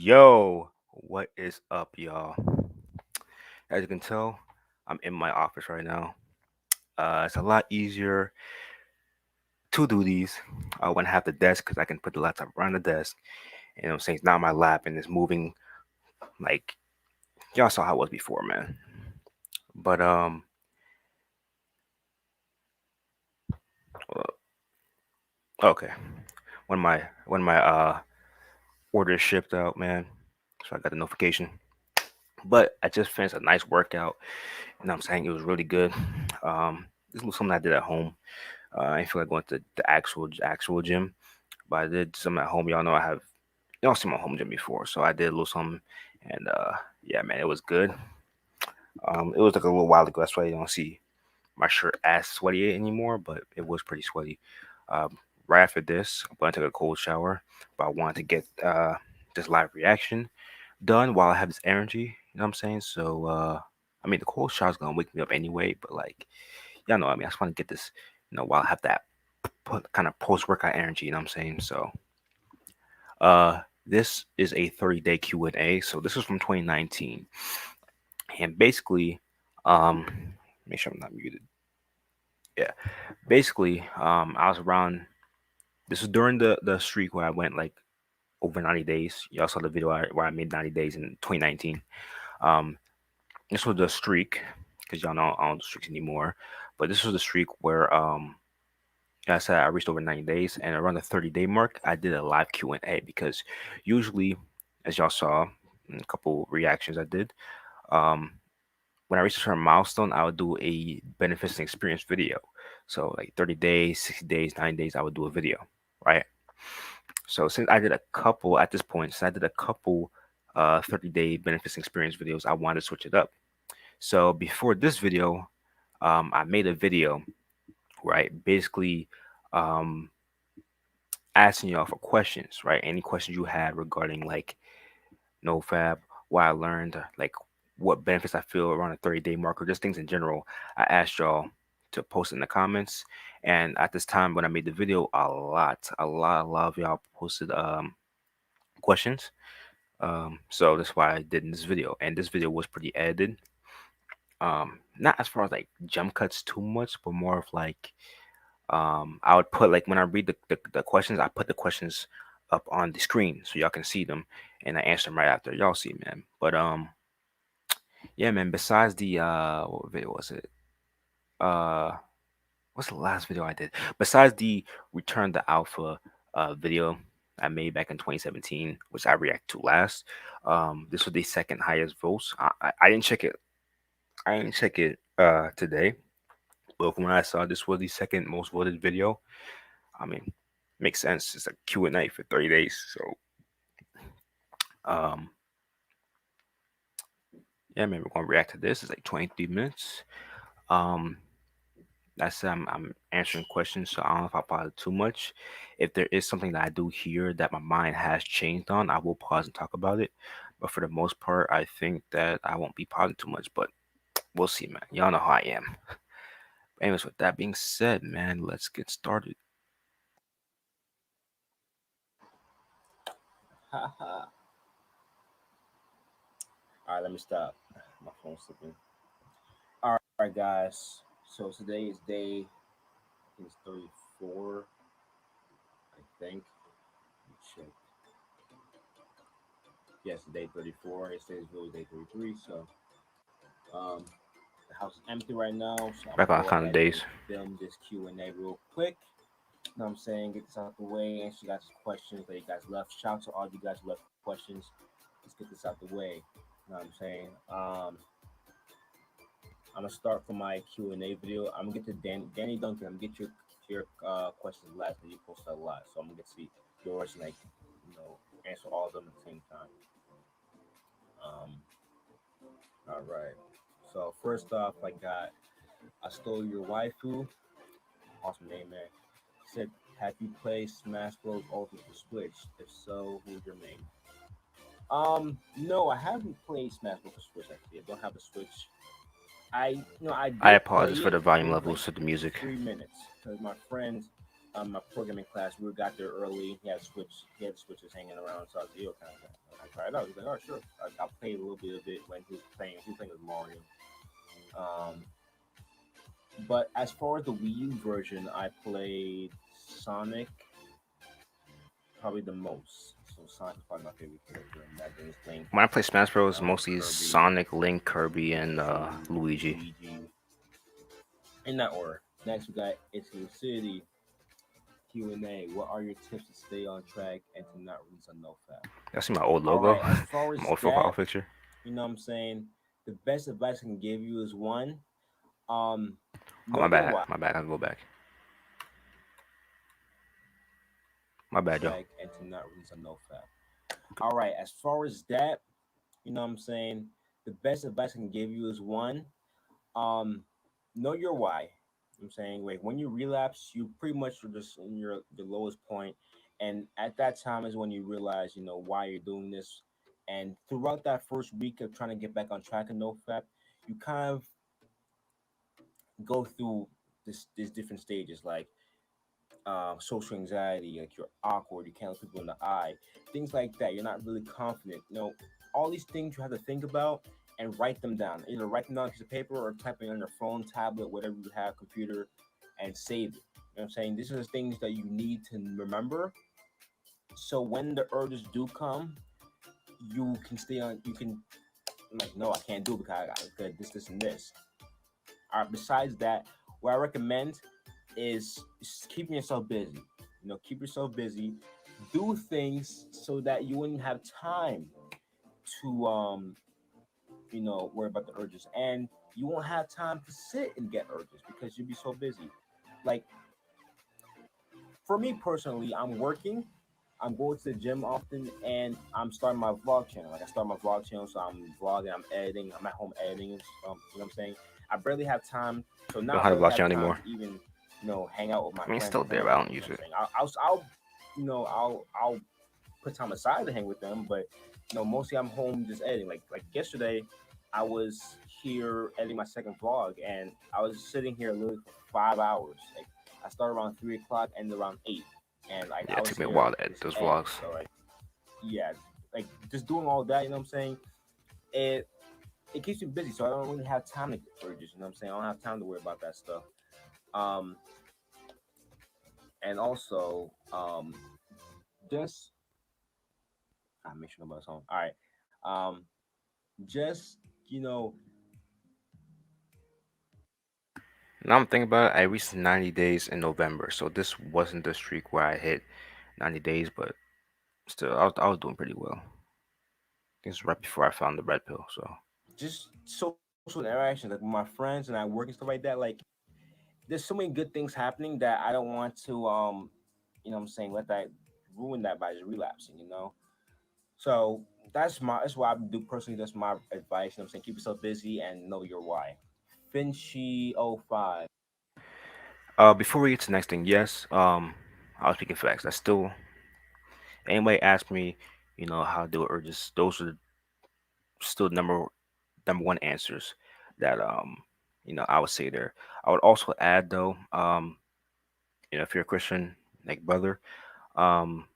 Yo, what is up, y'all? As you can tell, I'm in my office right now. It's a lot easier to do these when I have the desk because I can put the laptop around the desk. You know what I'm saying? It's not on my lap and it's moving like y'all saw how it was before, man. But okay. When my orders shipped out, man. So I got the notification. But I just finished a nice workout. You know what I'm saying? It was really good. This was something I did at home. I didn't feel like going to the actual gym, but I did some at home. Y'all know I have y'all seen my home gym before, so I did a little something, and yeah, man, it was good. It was like a little while ago. That's why you don't see my shirt as sweaty anymore, but it was pretty sweaty. Right after this, I'm gonna take a cold shower, but I wanted to get this live reaction done while I have this energy. You know what I'm saying? So I mean, the cold shower's gonna wake me up anyway, but like y'all know, what I mean, I just want to get this, while I have that kind of post workout energy. You know what I'm saying? So uh, this is a 30-day Q&A. So this is from 2019, and basically, make sure I'm not muted. Yeah, basically, I was around. This was during the streak where I went like over 90 days. Y'all saw the video where I made 90 days in 2019. Um, this was the streak because y'all know I don't do streaks anymore. But this was the streak where like I said I reached over 90 days, and around the 30-day mark, I did a live Q&A because usually, as y'all saw in a couple reactions I did, um, when I reached a certain milestone, I would do a benefits and experience video. So like 30 days, 60 days, 90 days, I would do a video, right? So since I did a couple at this point, since I did a couple 30-day benefits and experience videos, I wanted to switch it up. So before this video, I made a video, right? Basically, um, asking y'all for questions, right? Any questions you had regarding like NoFap, what I learned, like what benefits I feel around a 30-day mark, or just things in general. I asked y'all to post in the comments. And at this time when I made the video, a lot of y'all posted questions. So that's why I did in this video. And this video was pretty edited. Not as far as like jump cuts too much, but more of like I would put like when I read the questions, I put the questions up on the screen so y'all can see them and I answer them right after. Y'all see, man. But yeah, man, besides the what video was it? Uh what's the last video I did? Besides the Return the Alpha video I made back in 2017, which I reacted to last. This was the second highest votes. I didn't check it. I didn't check it today, but from when I saw this was the second most voted video. I mean, makes sense. It's a Q&A for 30 days. So um yeah, man, we're gonna react to this. It's like 23 minutes. Um that's I'm answering questions, so I don't know if I pause too much. If there is something that I do here that my mind has changed on, I will pause and talk about it. But for the most part, I think that I won't be pausing too much, but we'll see, man. Y'all know how I am. Anyways, with that being said, man, let's get started. All right, let me stop. My phone's slipping. All right, guys. So today is day, I think it's 34, I think. Let me check. Yes, day 34. It says really day 33. So um, the house is empty right now. So I'm back on kind of days. Film this Q&A real quick. You know what I'm saying? Get this out the way. Answer you guys' questions that you guys left. Shout out to all you guys who left questions. Let's get this out the way. You know what I'm saying? I'm gonna start from my Q&A video. I'm gonna get to Danny Duncan. I'm gonna get your questions last. That you posted a lot, so I'm gonna get to see yours and like answer all of them at the same time. Um, all right. So first off, I got I stole your waifu. Awesome name, man. Said, have you played Smash Bros. Ultimate for Switch? If so, who's your main? No, I haven't played Smash Bros. For Switch actually. I don't have a Switch. I I did play apologize for it the volume for like levels of the music. 3 minutes because my friends my programming class. We got there early. He had switches hanging around. So I was like, yo, kind of. I tried it out. He's like, oh sure. I played a little bit of it when he was playing. He was playing with Mario. Um, but as far as the Wii U version, I played Sonic probably the most. So Sonic's probably my favorite character in that game. Is playing When I play Smash Bros, mostly Kirby, Sonic, Link, Kirby, and Luigi. Luigi, in that order. Next, we got It's New City Q&A. What are your tips to stay on track and to not release a NoFap? I see my old All logo, right, as far my as old profile that, picture. you know what I'm saying? The best advice I can give you is one, um, Oh, know your why my bad. I'll go back. My bad, yo. track and to not release a NoFap. All right, as far as that, you know what I'm saying? The best advice I can give you is one, um, know your why. I'm saying like when you relapse, you pretty much are just in your lowest point, and at that time is when you realize why you're doing this. And throughout that first week of trying to get back on track in NoFap, you kind of go through these different stages like social anxiety, like you're awkward, you can't look people in the eye, things like that. You're not really confident. All these things you have to think about and write them down. Either write them down on a piece of paper or type it on your phone, tablet, whatever you have, computer, and save it. You know what I'm saying? These are the things that you need to remember. So when the urges do come, you can stay on. You can like, no, I can't do it because I got this, and this. All right. Besides that, what I recommend is just keeping yourself busy. Keep yourself busy. Do things so that you wouldn't have time to worry about the urges, and you won't have time to sit and get urges because you'll be so busy. Like for me personally, I'm working. I'm going to the gym often, and I'm starting my vlog channel. Like I start my vlog channel, so I'm vlogging, I'm editing, I'm at home editing. You know what I'm saying? I barely have time. So Don't now I have the barely blockchain have time anymore. to even hang out with my I mean, it's friends still and there, hang but out I with don't them. You know use what I'm it. saying? I'll put time aside to hang with them, but mostly I'm home just editing. Like yesterday, I was here editing my second vlog, and I was sitting here literally for 5 hours. Like I started around 3 o'clock, ended around 8, and like Yeah, I it was took me a here while to edit just those editing. vlogs. So like yeah, like just doing all that. You know what I'm saying? It it keeps me busy, so I don't really have time to get urges. You know what I'm saying? I don't have time to worry about that stuff. Um, and also just I make sure nobody's home. All right. Um, just you know Now I'm thinking about it. I reached 90 days in November, so this wasn't the streak where I hit 90 days, but still, I was doing pretty well. This is right before I found the red pill, so just social interactions like with my friends and I work and stuff like that. Like there's so many good things happening that I don't want to what I'm saying, let that ruin that by just relapsing. So that's what I do personally. That's my advice. You know what I'm saying? Keep yourself busy and know your why. Finchy05. before we get to the next thing, yes, I was speaking facts. I still anybody ask me, how to do it or just those are still number one answers that I would say there. I would also add though, if you're a Christian like brother, um,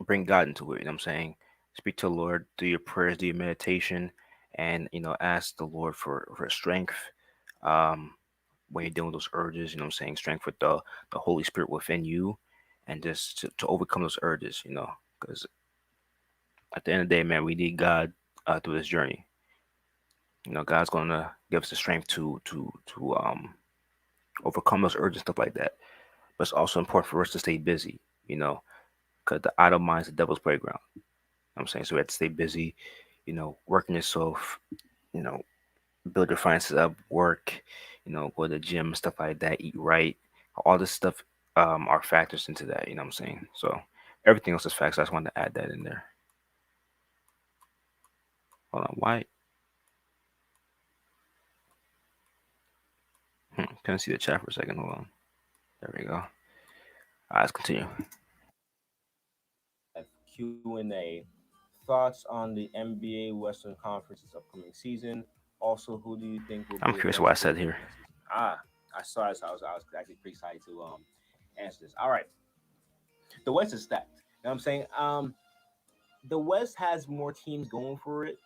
bring God into it. You know what I'm saying? Speak to the Lord, do your prayers, do your meditation, and ask the Lord for strength. Um, when you're dealing with those urges, what I'm saying, strength with the Holy Spirit within you, and just to overcome those urges. Because at the end of the day, man, we need God through this journey. God's gonna give us the strength to overcome those urges, stuff like that. But it's also important for us to stay busy. Because the idle mind is the devil's playground. I'm saying so we have to stay busy. Working yourself. You know, build your finances up, work. Go to the gym, stuff like that. Eat right. All this stuff are factors into that. You know what I'm saying? So everything else is facts. I just wanted to add that in there. Hold on, why? Can I see the chat for a second? Hold on. There we go. All right, let's continue. Q&A. Thoughts on the NBA Western Conference's upcoming season. Also, who do you think will I'm be the curious what I best said team here. next season? I saw it. So I was actually pretty excited to answer this. All right, the West is stacked. You know what I'm saying? The West has more teams going for it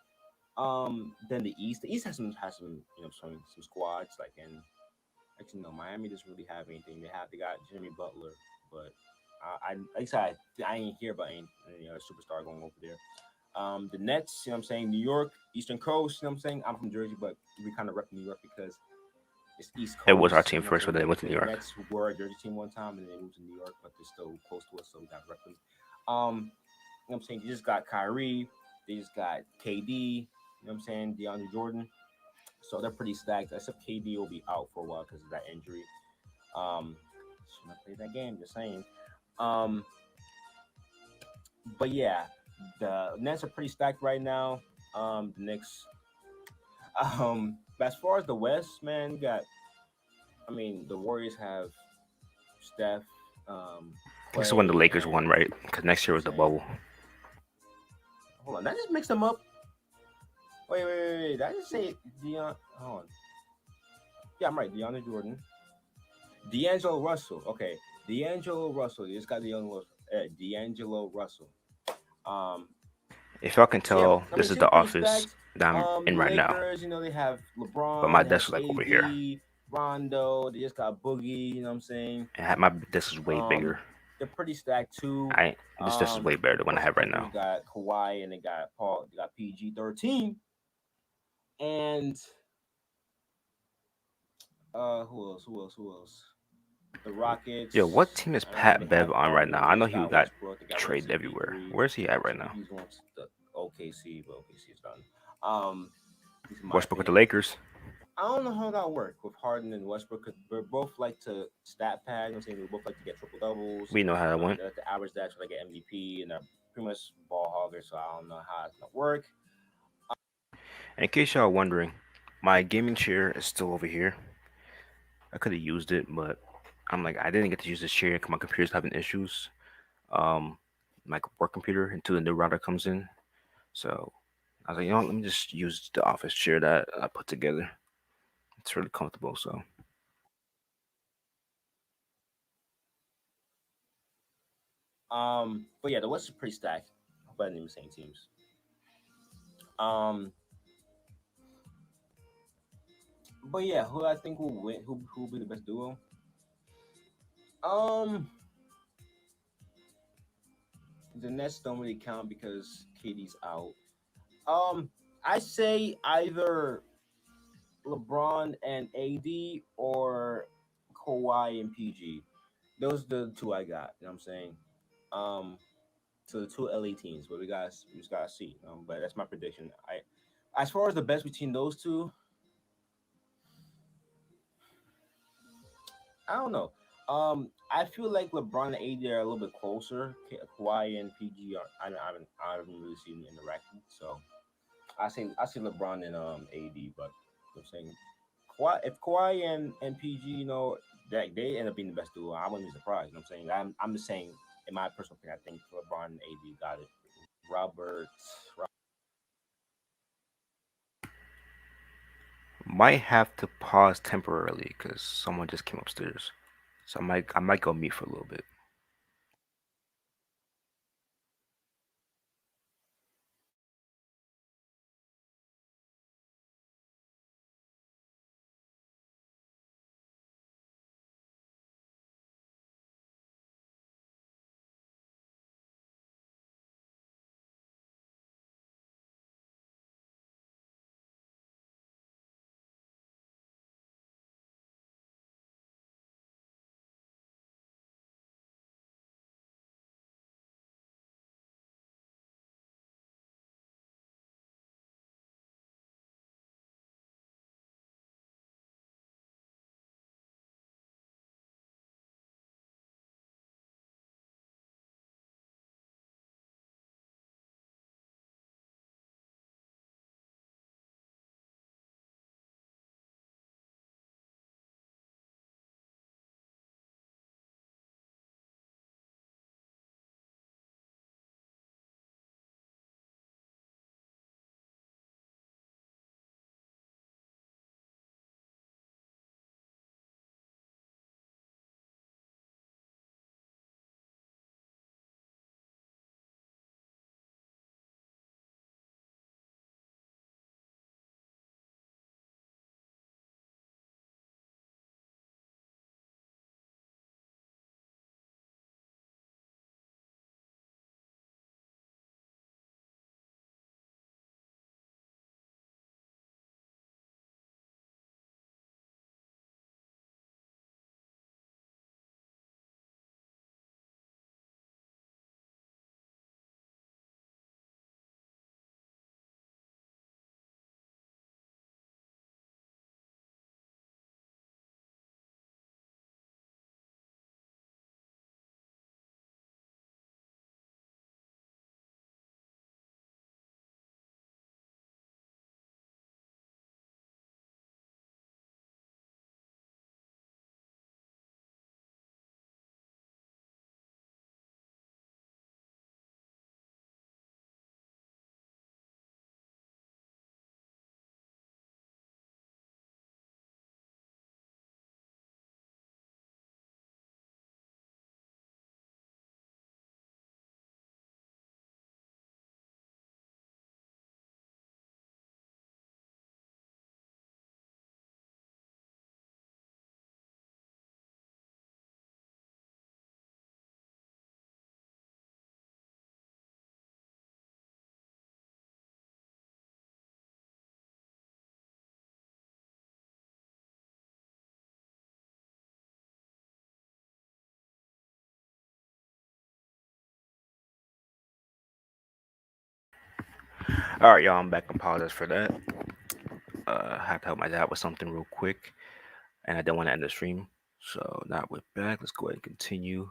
than the East. The East has some some squads like in actually no Miami doesn't really have anything. They got Jimmy Butler, but like I said I ain't hear about any other superstar going over there. The Nets, you know what I'm saying? New York, Eastern Coast, you know what I'm saying? I'm from Jersey, but we kind of rep New York because it's East It was our Coast. team You know what first, I'm but saying? then it went to New The York. Nets were a Jersey team one time and then they moved to New York, but they're still close to us, so we got to rep them. You know what I'm saying? They just got Kyrie, they just got KD, you know what I'm saying? DeAndre Jordan. So they're pretty stacked, except KD will be out for a while because of that injury. Should not play that game, just saying. Um, but yeah, the Nets are pretty stacked right now. The Knicks. But as far as the West, man, you got. I mean, the Warriors have Steph, This is when the Clay, Lakers and won, right? Because next you know year what was I'm the saying. bubble. Hold on, did I just mix them up. Wait. Did I just say Deion? Hold on. Yeah, I'm right. DeAndre Jordan, D'Angelo Russell. Okay, D'Angelo Russell. You just got D'Angelo Russell. Um, If y'all can so yeah, tell, I this mean, is team's the pretty office stacked. that I'm in The right now. Lakers, they have But my LeBron, they have desk is like over here. AD, Rondo, they just got Boogie. You know what I'm saying? And my desk is way Um, bigger. they're pretty stacked too. This desk is way better than Of what I course, a have right couple now. teams got Kawhi and they got Paul, they got PG-13, and who else? The Yo, Rockets. what team is They Pat have Bev on right now? Harden. I They know just he got got Westbrook. They got ready traded everywhere. CP3. Where's he at right now? CP's going to the OKC, but OKC is done. Um, at least in my Westbrook with the opinion. Lakers. I don't know how that work with Harden and Westbrook. 'Cause they both like to stat pad. You know what I'm saying? They both like to get triple doubles. We know how that went. They like to average that, so they get MVP, and they're pretty much ball hoggers. So I don't know how it's gonna work. In case y'all wondering, my gaming chair is still over here. I could have used it, but I'm like, I didn't get to use this chair because my computer's having issues. Um, my work computer until the new router comes in. So I was like, let me just use the office chair that I put together. It's really comfortable. So But yeah, the West is pretty stacked. Hope I didn't even say teams. Um, but yeah, who I think will win? Who will be the best duo? Um, the Nets don't really count because KD's out. Um, I say either LeBron and AD or Kawhi and PG. Those are the two I got. You know what I'm saying? Um, so the two LA teams, but we just gotta see. But that's my prediction. As far as the best between those two, I don't know. I feel like LeBron and AD are a little bit closer. Kawhi and PG are. I haven't really seen them interacting. So I say LeBron and AD, but I'm saying Kawhi and PG, that they end up being the best duo, I wouldn't be surprised. You know what I'm saying? I'm just saying, in my personal opinion, I think LeBron and AD got it. Robert, might have to pause temporarily because someone just came upstairs. So I might go meet for a little bit. All right, y'all. I'm back. Apologize for that. I had to help my dad with something real quick, and I didn't want to end the stream. So now we're back. Let's go ahead and continue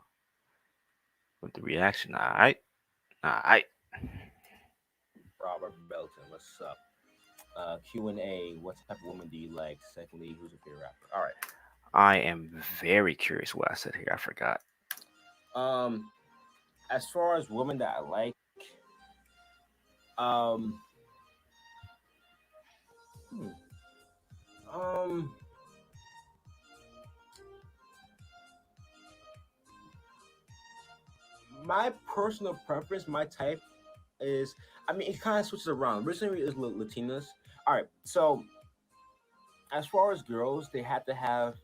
with the reaction. All right. All right. Robert Belton, what's up? Q&A, what type of woman do you like? Secondly, who's your favorite rapper? All right. I am very curious what I said here. I forgot. Um, as far as women that I like, um, hmm, um, my personal preference, my type is, I mean, it kind of switches around. Recently, is Latinas. All right, so as far as girls, they have to have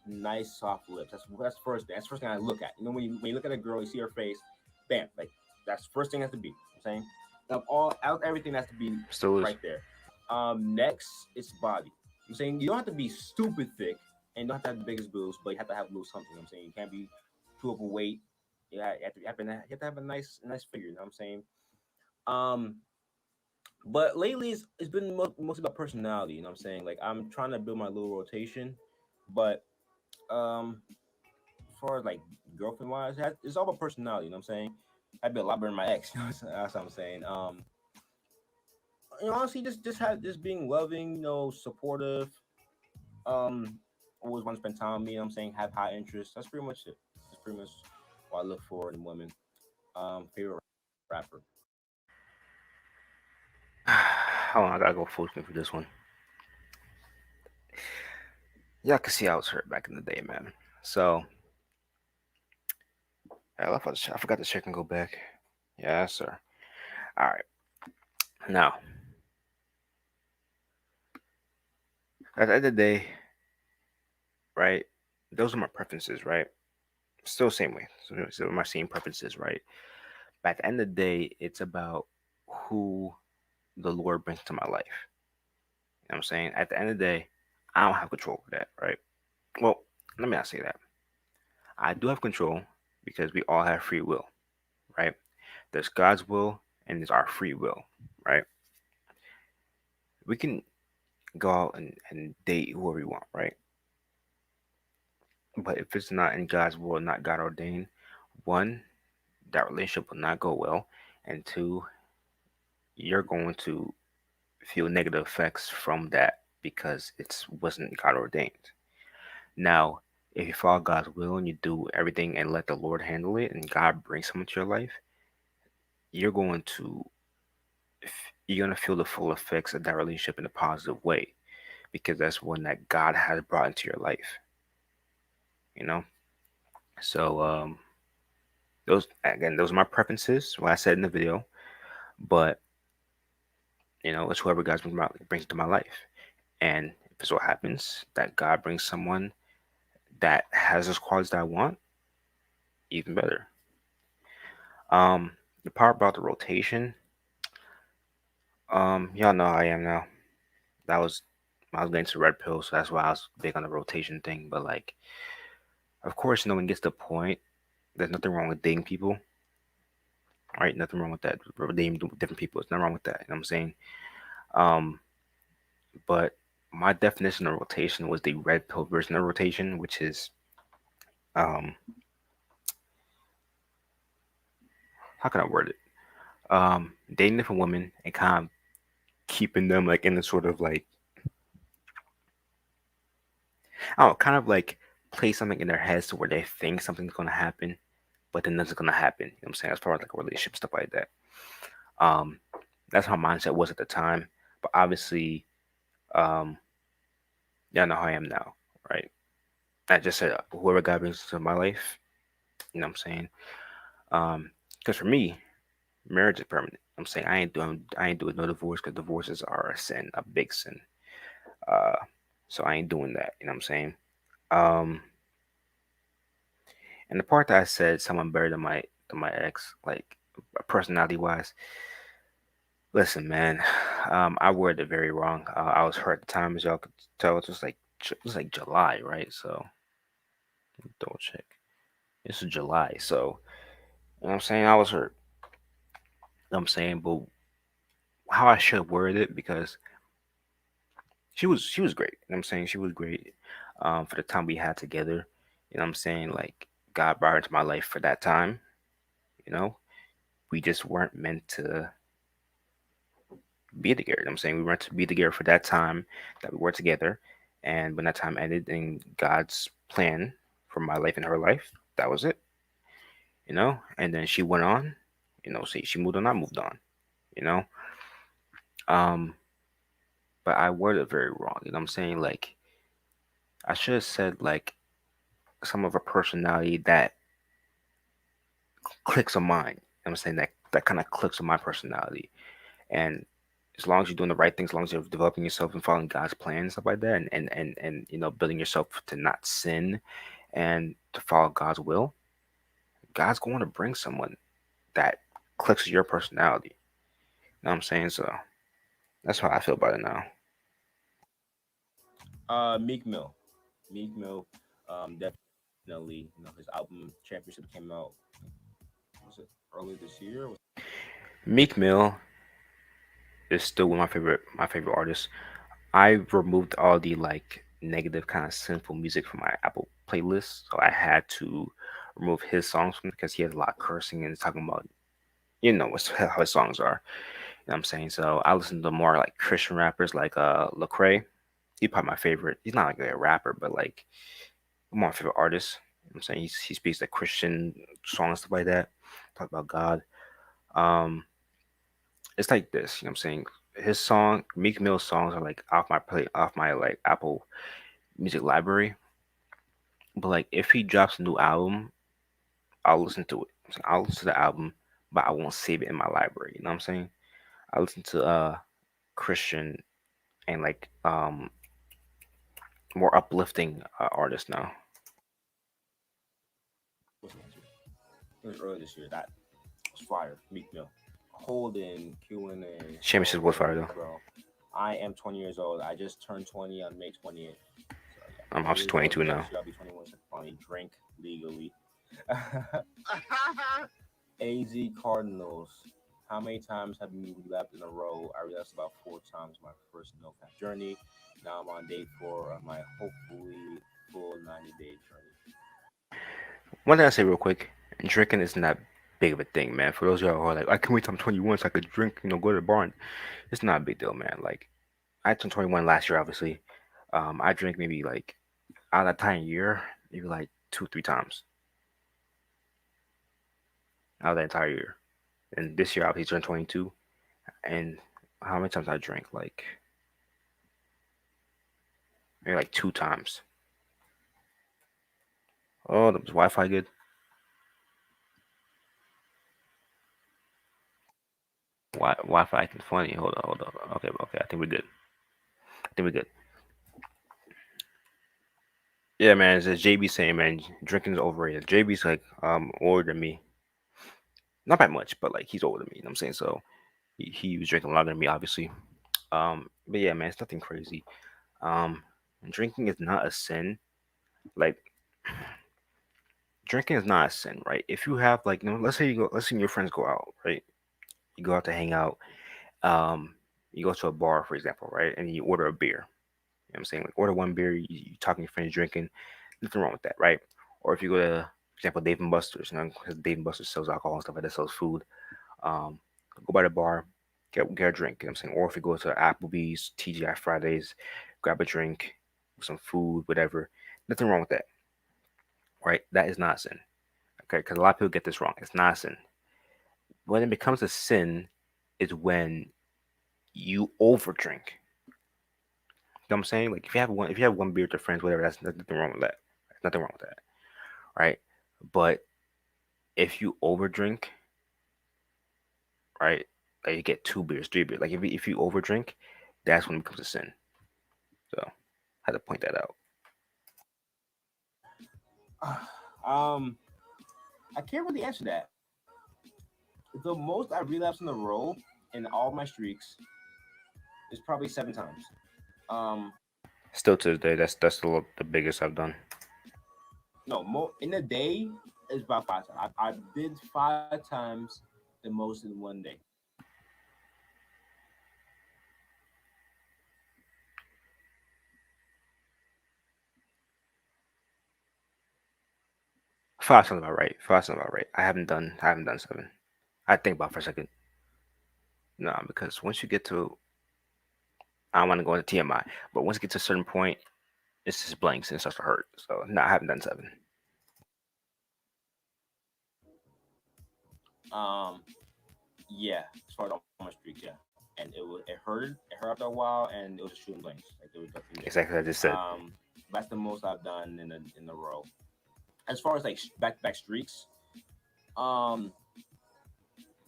nice soft lips. That's the first thing. That's the first thing I look at. You know, when you look at a girl, you see her face, bam, like that's the first thing has to be. I'm saying, everything has to be Still is. right there. Next, it's body. I'm saying you don't have to be stupid thick, and you don't have to have the biggest boobs, but you have to have a little something. I'm saying you can't be too overweight. Yeah, you have to have a nice figure. You know what I'm saying? Um, but lately, it's been mostly about personality. You know what I'm saying? Like I'm trying to build my little rotation, but as far as like girlfriend wise, it's all about personality. You know what I'm saying? I'd be a lot better than my ex. You know that's what I'm saying. Honestly, just being loving, supportive. Um, always want to spend time with me. You know what I'm saying, have high interests. That's pretty much it. That's pretty much what I look for in women. Favorite rapper. Hold on, I gotta go full screen for this one. Y'all can see I was hurt back in the day, man. So I forgot to check and go back. Yeah, sir. All right. Now, at the end of the day, right? Those are my preferences, right? Still same way. So my same preferences, right? But at the end of the day, it's about who the Lord brings to my life. You know what I'm saying? At the end of the day, I don't have control over that, right? Well, let me not say that. I do have control because we all have free will, right? There's God's will and there's our free will, right? We can go out and date whoever we want, right? But if it's not in God's will, not God ordained, one, that relationship will not go well. And two, you're going to feel negative effects from that because it wasn't God ordained. Now, if you follow God's will and you do everything and let the Lord handle it and God brings someone to your life, you're going to you're going to feel the full effects of that relationship in a positive way because that's one that God has brought into your life, you know? So those are my preferences, what I said in the video, but it's whoever brings into my life. And if it's what happens that God brings someone that has those qualities that I want, even better. The part about the rotation, y'all know how I am now. That was I was getting to red pill, so that's why I was big on the rotation thing. But like, of course, when it gets to the point, there's nothing wrong with dating people, right? Nothing wrong with that. Dating different people, there's nothing wrong with that. You know what I'm saying? Um, but my definition of rotation was the red pill version of rotation, which is um, how can I word it? Dating different women and kind of keeping them like in a sort of like I don't know, kind of like play something in their heads to where they think something's gonna happen, but then nothing's gonna happen. You know what I'm saying? As far as like a relationship stuff like that. Um, that's how mindset was at the time. But obviously, um, y'all know how I am now, right? I just said whoever God brings into my life, you know what I'm saying? Because for me, marriage is permanent. I'm saying I ain't doing no divorce because divorces are a sin, a big sin. Uh, so I ain't doing that. You know what I'm saying? Um, and the part that I said someone better than my ex, like personality wise. Listen, man, I worded it very wrong. I was hurt at the time, as y'all could tell. It was like July, right? So double check. This is July, so you know what I'm saying. I was hurt. You know what I'm saying, but how I should have worded it because she was great. You know what I'm saying? She was great for the time we had together. You know what I'm saying? Like God brought her into my life for that time, you know. We just weren't meant to be together. You know what I'm saying? We were meant to be together for that time that we were together. And when that time ended in God's plan for my life and her life, that was it, you know? And then she went on, see she moved on, I moved on, you know. Um, but I worded it very wrong, you know what I'm saying? Like I should have said like some of her personality that clicks on mine. You know what I'm saying that kind of clicks on my personality. And as long as you're doing the right things, as long as you're developing yourself and following God's plan and stuff like that, and building yourself to not sin and to follow God's will, God's going to bring someone that clicks with your personality. You know what I'm saying? So that's how I feel about it now. Meek Mill. Meek Mill, definitely. His album Championship came out. Was it early this year? Meek Mill is still one of my favorite artists. I removed all the like negative kind of sinful music from my Apple playlist, so I had to remove his songs from because he has a lot of cursing and it's talking about how his songs are. You know what I'm saying? So I listen to more like Christian rappers like Lecrae. He's probably my favorite. He's not like a rapper, but like one of my favorite artists. You know what I'm saying he speaks like Christian songs stuff like that. Talk about God. Um, it's like this. You know what I'm saying? His song, Meek Mill's songs are like off my like Apple Music library. But like if he drops a new album, I'll listen to it. So I'll listen to the album, but I won't save it in my library. You know what I'm saying? I listen to Christian and like more uplifting artists now. It was early this year. That was fire. Meek Mill. Holden, Q&A. Championship was fire Holden, though. bro. I am 20 years old. I just turned 20 on May 28th. So yeah, I'm 20 also years old. 22 now. Next year I'll be 21. So I can finally drink legally. AZ Cardinals. How many times have you relapsed in a row? I relapsed about 4 times my first NoFap journey. Now I'm on day 4 of my hopefully full 90-day journey. One thing I say real quick, drinking isn't that big of a thing, man. For those of y'all who are like, I can't wait till I'm 21 so I could drink, go to the bar. It's not a big deal, man. Like I turned 21 last year, obviously. I drink maybe like out of that time year, maybe like 2, 3 times out of that entire year. And this year, obviously, turned 22. And how many times I drink? Like maybe like 2 times. Oh, the Wi-Fi good. Wi-Fi acting funny. Hold on. Okay, okay. I think we're good. I think we're good. Yeah, man. As JB saying, man, drinking is overrated. JB's like older than me, not by much, but like he's older than me. You know what I'm saying? So he was drinking longer than me, obviously. But yeah, man, it's nothing crazy. Um, drinking is not a sin. Like drinking is not a sin, right? If you have like, let's say your friends go out, right? You go out to hang out. Um, you go to a bar, for example, right? And you order a beer. You know what I'm saying? Like order one beer, you talking to your friends, drinking, nothing wrong with that, right? Or if you go to, for example, Dave and Buster's, because Dave and Buster's sells alcohol and stuff like that, sells food. Um, go by the bar, get a drink. You know what I'm saying? Or if you go to Applebee's, TGI Fridays, grab a drink, some food, whatever. Nothing wrong with that, right? That is not sin. Okay, because a lot of people get this wrong. It's not a sin. When it becomes a sin is when you overdrink. You know what I'm saying? Like if you have one beer with your friends, whatever, that's nothing wrong with that. There's nothing wrong with that, right? But if you overdrink, right, like you get 2 beers, 3 beers, like if you overdrink, that's when it becomes a sin. So I had to point that out. um, I can't really answer that. The most I relapsed in a row in all my streaks is probably 7 times. Um, Still to this day, that's the biggest I've done. no, more in a day is about 5 times. I did 5 times the most in one day. Five sounds about right. Five sounds about right. I haven't done seven. I think about it for a second. No, because once you get to, I don't want to go into TMI, but once you get to a certain point, it's just blanks and it starts to hurt. So no, I haven't done seven. Um, yeah, as far as on my streak, yeah, and it hurt after a while, and it was just shooting blanks. Like there was nothing there. Exactly what I just said. That's the most I've done in a row. As far as like back to back streaks, um,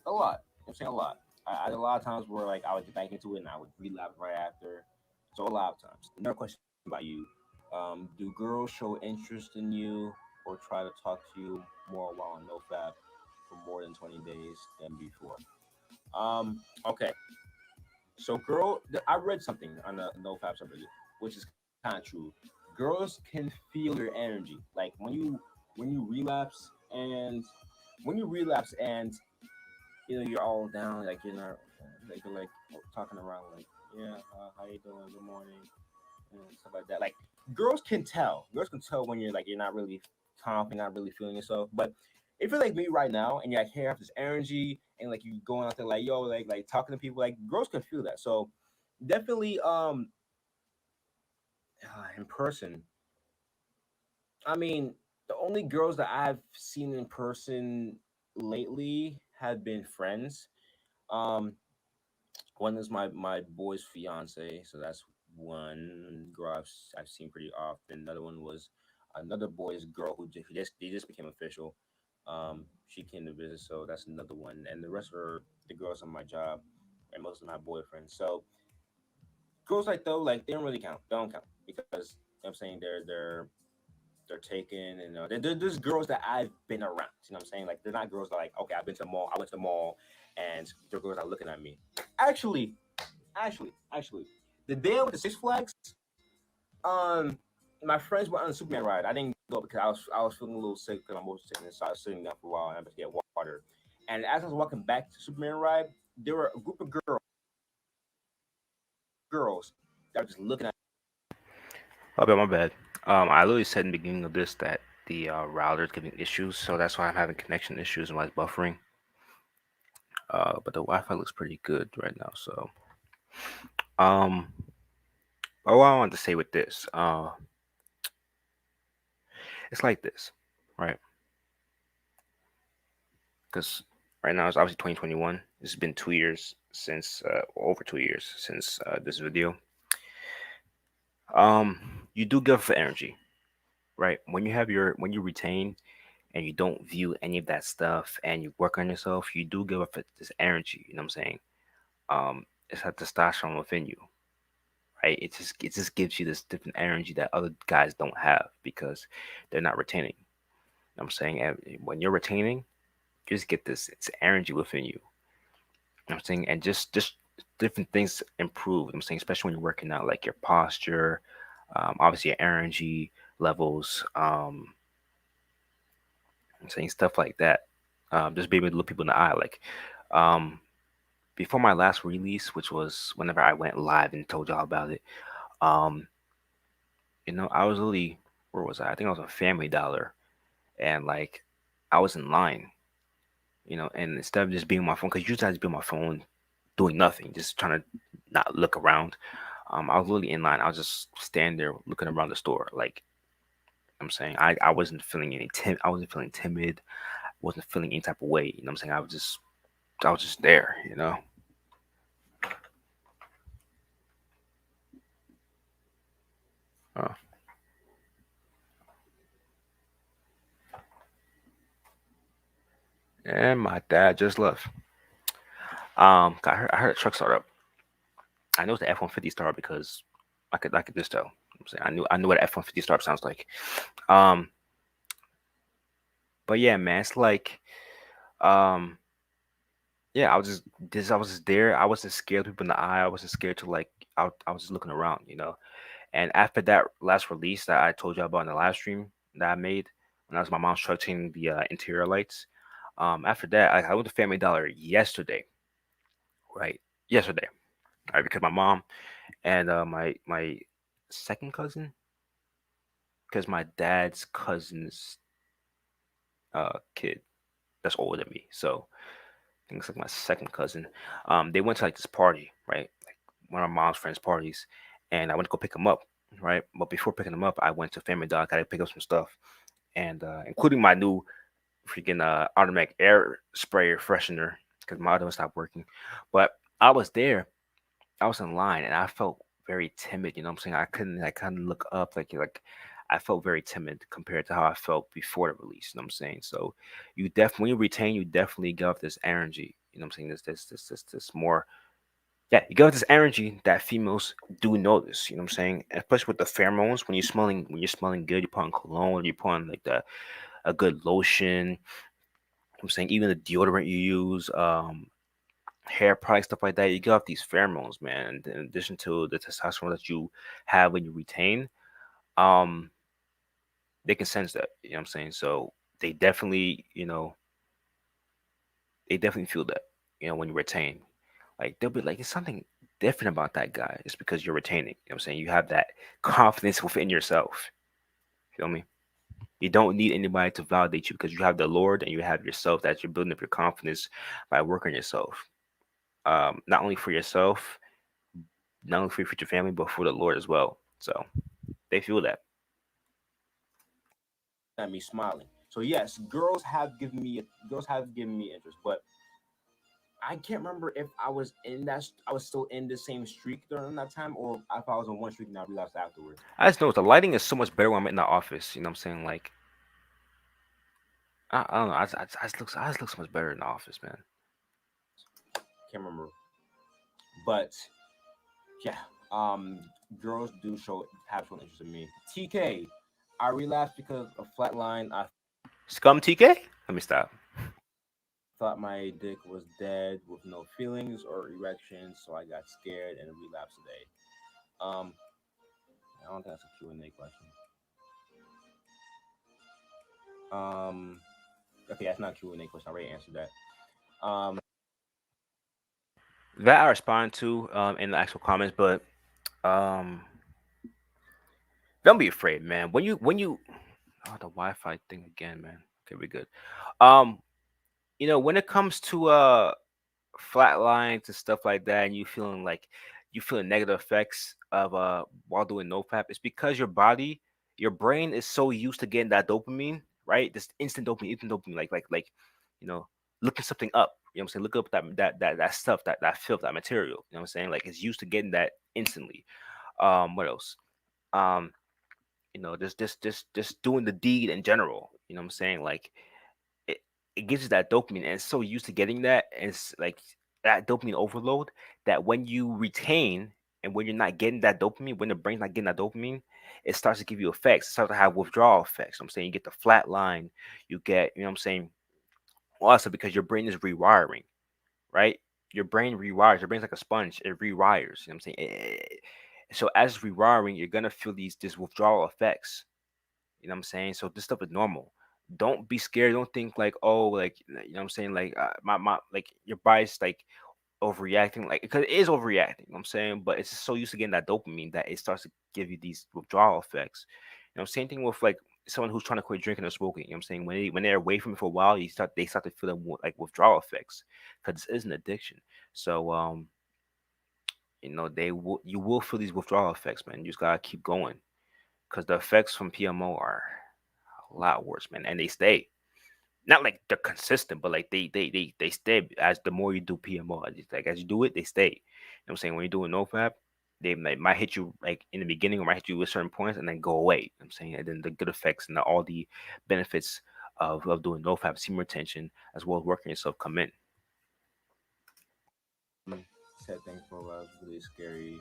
a lot. I'm saying a lot. A lot of times where like I would get back into it and I would relapse right after. So a lot of times. Another question about you: do girls show interest in you or try to talk to you more while on NoFap for more than 20 days than before? Okay. So I read something on the NoFap subreddit, which is kind of true. Girls can feel your energy, like when you relapse and when you relapse and you're all down, like you're not, like you're like talking around, like how you doing, good morning, and stuff like that. Like girls can tell when you're not really confident, not really feeling yourself. But if you're like me right now and you're like here have this energy and like you going out there like yo like talking to people, like girls can feel that. So definitely in person, I mean, the only girls that I've seen in person lately have been friends. um One is my boy's fiance, so that's one girl I've seen pretty often. Another one was another boy's girl who they just became official. She came to visit, so that's another one. And the rest are the girls on my job, and most of my boyfriends. So girls like though, like they don't really count. They don't count because I'm saying they're taken, and there's girls that I've been around. You know what I'm saying? Like they're not girls that like okay, I've been to the mall. I went to the mall, and they're girls that are looking at me. Actually, actually, the day I went to Six Flags, um, my friends went on a Superman ride. I didn't go because I was feeling a little sick because my motion sickness. So I was sitting down for a while and I had to get water. And as I was walking back to Superman ride, there were a group of girls that were just looking at. Oh, but my bad. I literally said in the beginning of this that the router's giving issues, so that's why I'm having connection issues and why it's buffering. But the Wi-Fi looks pretty good right now. So, um, but what I wanted to say with this, it's like this, right? Because right now it's obviously 2021. It's been 2 years since, over 2 years since this video. You do give for energy, right? When you retain and you don't view any of that stuff and you work on yourself, you do give up this energy. You know what I'm saying? It's that testosterone within you, right? It just gives you this different energy that other guys don't have because they're not retaining. You know what I'm saying? And when you're retaining, you just get this it's energy within you. You know what I'm saying? And just different things improve. You know what I'm saying, especially when you're working out, like your posture, obviously your energy levels, I'm saying stuff like that. Just being able to look people in the eye. Like um, before my last release, which was whenever I went live and told y'all about it. Um, I was really where was I? I think I was on Family Dollar, and like I was in line. And instead of just being on my phone, because usually I just be on my phone doing nothing, just trying to not look around. I was literally in line. I was just standing there looking around the store. Like I'm saying, I wasn't feeling I wasn't feeling timid. Wasn't feeling any type of way. You know what I'm saying? I was just there. Uh, and my dad just left. I heard a truck start up. I know it's the F-150 start because I could just tell. I'm saying I knew what F-150 start sounds like. Um, but yeah, man, it's like um, yeah, I was just there. I wasn't scared of people in the eye. I wasn't scared to like. I was just looking around. And after that last release that I told you about in the live stream that I made when I was my mom's truck changing the interior lights. After that, I went to Family Dollar yesterday, right? Yesterday, right? Because my mom and my second cousin, because my dad's cousins, kid that's older than me. So I think it's like my second cousin. They went to like this party, right? Like one of my mom's friends' parties, and I went to go pick them up, right? But before picking them up, I went to Family Dollar, got to pick up some stuff, and including my new freaking automatic air sprayer freshener because my other one stopped working. But I was there, I was in line, and I felt very timid. You know what I'm saying? I couldn't like kind of look up, like I felt very timid compared to how I felt before the release. You know what I'm saying? So you definitely when you retain, you definitely give off this energy. You know what I'm saying? This more. Yeah, you give off this energy that females do notice. You know what I'm saying? Especially with the pheromones, when you're smelling good, you put on cologne, you put on like a good lotion. You know what I'm saying, even the deodorant you use, hair products, stuff like that, you get off these pheromones, man. And in addition to the testosterone that you have when you retain, um, they can sense that. You know what I'm saying? So they definitely, they definitely feel that. When you retain, like they'll be like, it's something different about that guy. It's because you're retaining. You know what I'm saying? You have that confidence within yourself. Feel me? You don't need anybody to validate you because you have the Lord and you have yourself that you're building up your confidence by working yourself. Not only for yourself, not only for your future family, but for the Lord as well. So they feel that. At me smiling. So yes, girls have given me interest, but I can't remember if I was still in the same streak during that time, or if I was on one streak and I relapsed afterwards. I just know the lighting is so much better when I'm in the office. You know what I'm saying? Like, I don't know. I just look so much better in the office, man. Can't remember, but yeah, girls do have shown interest in me. TK, I relapsed because of flatline. I Scum TK? Let me stop. thought my dick was dead with no feelings or erections, so I got scared and relapsed today. Um, I don't think that's a Q&A question. Um, okay, that's not a Q&A question. I already answered that. That I respond to in the actual comments, but um, don't be afraid, man. When you oh, the Wi-Fi thing again, man. Okay, we good. Um, when it comes to flat lines and stuff like that, and you feeling negative effects of while doing NoFap, it's because your brain is so used to getting that dopamine, right? This instant dopamine, like you know, looking something up. You know what I'm saying? Look up that stuff, that filth, that material. You know what I'm saying? Like it's used to getting that instantly. What else? Um, just doing the deed in general. You know what I'm saying? Like it, it gives you that dopamine and it's so used to getting that and it's like that dopamine overload that when you retain and when you're not getting that dopamine, when the brain's not getting that dopamine, it starts to give you effects. It starts to have withdrawal effects. I'm saying you get the flat line, you get, you know what I'm saying? Also because your brain is rewiring, right? Your brain rewires. Your brain's like a sponge. It rewires. You know what I'm saying? So as it's rewiring, you're gonna feel these withdrawal effects. You know what I'm saying? So this stuff is normal. Don't be scared. Don't think like, oh, like you know what I'm saying? Like my like your body's like overreacting, like because it is overreacting. You know what I'm saying? But it's just so used to getting that dopamine that it starts to give you these withdrawal effects. Same thing with like someone who's trying to quit drinking or smoking. You know what I'm saying? When they're away from it for a while, they start to feel them like withdrawal effects because this is an addiction. So you will feel these withdrawal effects, man. You just gotta keep going because the effects from PMO are a lot worse, man, and they stay. Not like they're consistent, but like they stay as the more you do PMO. Like as you do it, they stay. You know what I'm saying? When you're doing NoFap, they might hit you like in the beginning or might hit you with certain points and then go away. You know what I'm saying? And then the good effects and all the benefits of doing NoFap, semen retention, as well as working yourself come in. Mm, said things for was really scary.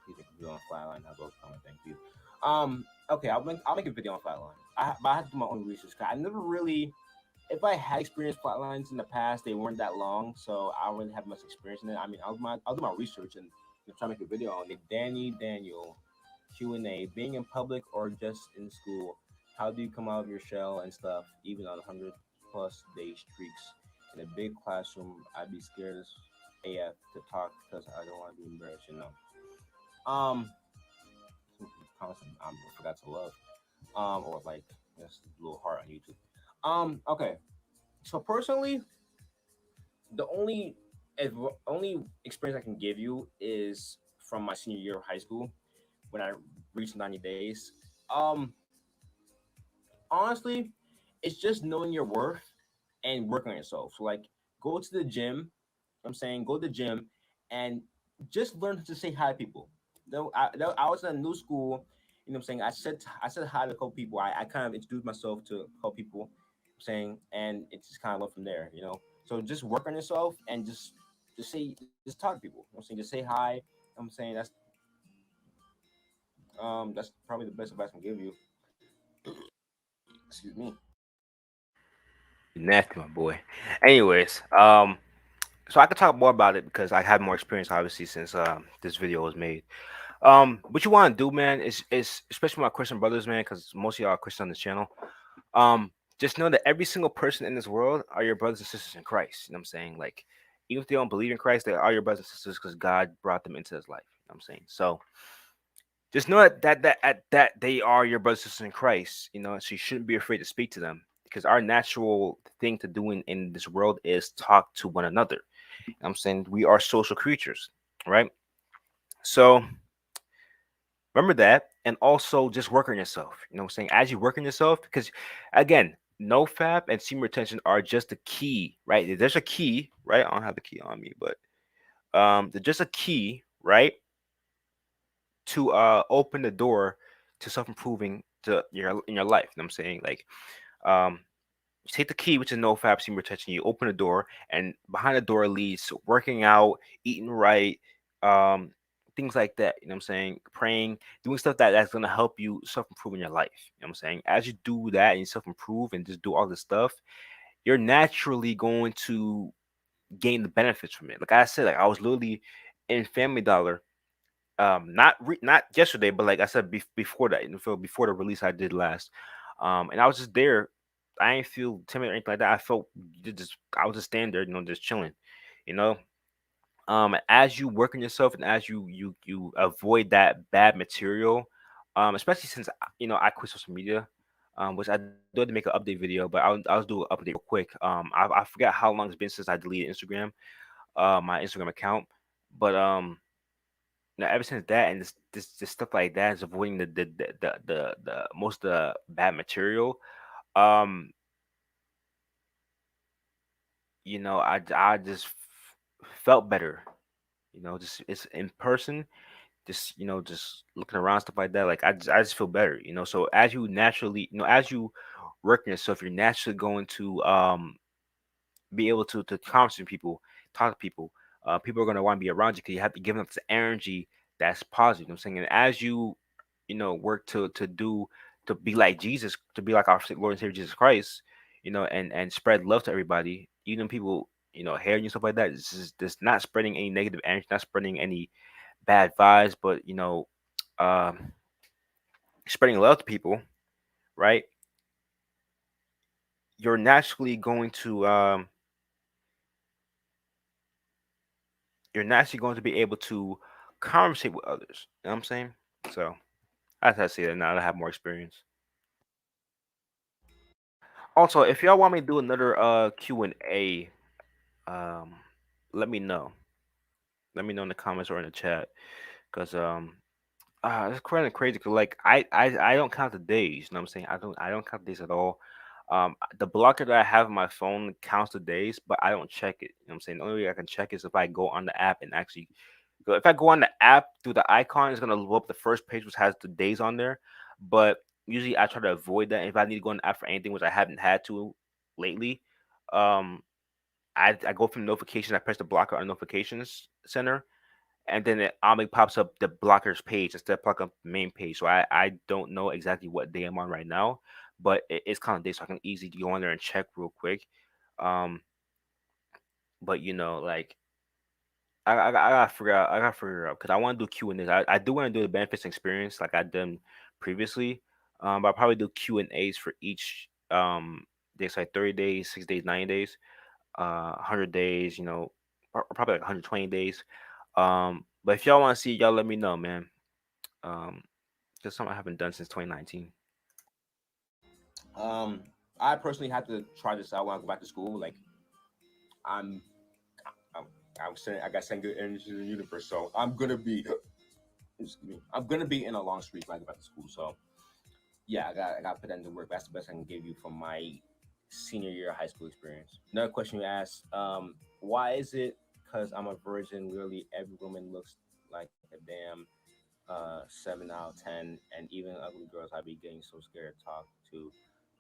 Please make a video on flatline. Have those comment. Thank you. Okay, I'll make a video on flatline. But I have to do my own research. 'Cause I never really, if I had experienced flatlines in the past, they weren't that long, so I don't really have much experience in it. I mean, I'll do my research and try to make a video on it. Danny Daniel Q&A: being in public or just in school, how do you come out of your shell and stuff, even on 100+ day streaks in a big classroom? I'd be scared as AF to talk because I don't want to be embarrassed, you know. Um, Constant, I forgot to love. Or like just a little heart on YouTube. Okay. So personally, the only experience I can give you is from my senior year of high school when I reached 90 days. Um, Honestly, it's just knowing your worth and working on yourself. So like, go to the gym. I'm saying go to the gym and just learn to say hi to people. Though I was in a new school, you know what I'm saying, I said hi to a couple people. I kind of introduced myself to a couple people, I'm saying, and it just kind of went from there, you know. So just work on yourself and just talk to people. You know what I'm saying, just say hi. I'm saying that's probably the best advice I can give you. Excuse me. You nasty, my boy. Anyways, so I could talk more about it because I have more experience, obviously, since this video was made. What you want to do, man, is especially my Christian brothers, man, because most of y'all are Christian on this channel. Um, just know that every single person in this world are your brothers and sisters in Christ. You know what I'm saying? Like, even if they don't believe in Christ, they are your brothers and sisters because God brought them into his life. You know what I'm saying? So just know that they are your brothers and sisters in Christ. You know, so you shouldn't be afraid to speak to them because our natural thing to do in this world is talk to one another. You know what I'm saying? We are social creatures, right? So remember that, and also just work on yourself. You know what I'm saying? As you work on yourself, because again, no fap and semen retention are just a key, right? There's a key, right? I don't have the key on me, but they're just a key, right? To open the door to self-improving to your in your life. You know what I'm saying? Like um you take the key, which is no fap semen retention, you open the door, and behind the door leads to working out, eating right, um, things like that. You know what I'm saying? Praying, doing stuff that's gonna help you self-improve in your life. You know what I'm saying? As you do that and you self-improve and just do all this stuff, you're naturally going to gain the benefits from it. Like I said, like I was literally in Family Dollar, not yesterday, but like I said before that, before the release I did last, and I was just there. I didn't feel timid or anything like that. I felt just I was just standing there, just chilling, you know. As you work on yourself and as you avoid that bad material, especially since I quit social media, which I do have to make an update video, but I'll do an update real quick. I forgot how long it's been since I deleted Instagram, my Instagram account, but now, ever since that and this stuff like that is avoiding the most of the bad material. Um, I just felt better. Just it's in person. Just just looking around stuff like that. Like I just feel better. So as you naturally, as you work on yourself, you're naturally going to be able to converse with people, talk to people. People are going to want to be around you because you have to give them this energy that's positive. You know what I'm saying, and as work to be like Jesus, to be like our Lord and Savior Jesus Christ, and spread love to everybody, even people hating you stuff like that. It's just not spreading any negative energy, not spreading any bad vibes, but um, spreading love to people, right? You're naturally going to be able to conversate with others. You know what I'm saying? So I have to say that now that I have more experience. Also, if y'all want me to do another Q&A, um, let me know. Let me know in the comments or in the chat. Cause it's kind of crazy. Cause like I don't count the days. You know what I'm saying? I don't count the days at all. The blocker that I have on my phone counts the days, but I don't check it. You know what I'm saying? The only way I can check is if I go on the app and actually. So if I go on the app through the icon, it's gonna load up the first page which has the days on there. But usually I try to avoid that. If I need to go on the app for anything, which I haven't had to lately, um, I go from notifications. I press the blocker on notifications center, and then it automatically pops up the blockers page instead of popping up the main page. So I don't know exactly what day I'm on right now, but it's kind of day, so I can easily go on there and check real quick. Um, but like I gotta figure out. I gotta figure out because I want to do Q&As. I do want to do the benefits and experience like I done previously. But I'll probably do Q&As for each days, like 30 days, 6 days, 90 days, 100 days. Or probably like 120 days. But if y'all want to see, y'all let me know, man. Um, just something I haven't done since 2019. I personally had to try this out when I go back to school. Like I'm, I'm, I'm saying I got send good energy to the universe, so I'm gonna be. Excuse me. I'm gonna be in a long streak when I go back to school. So yeah, I got to put that into work. That's the best I can give you from my senior year high school experience. Another question you asked, why is it? Because I'm a virgin. Literally, every woman looks like a damn 7 out of 10, and even ugly girls I be getting so scared to talk to.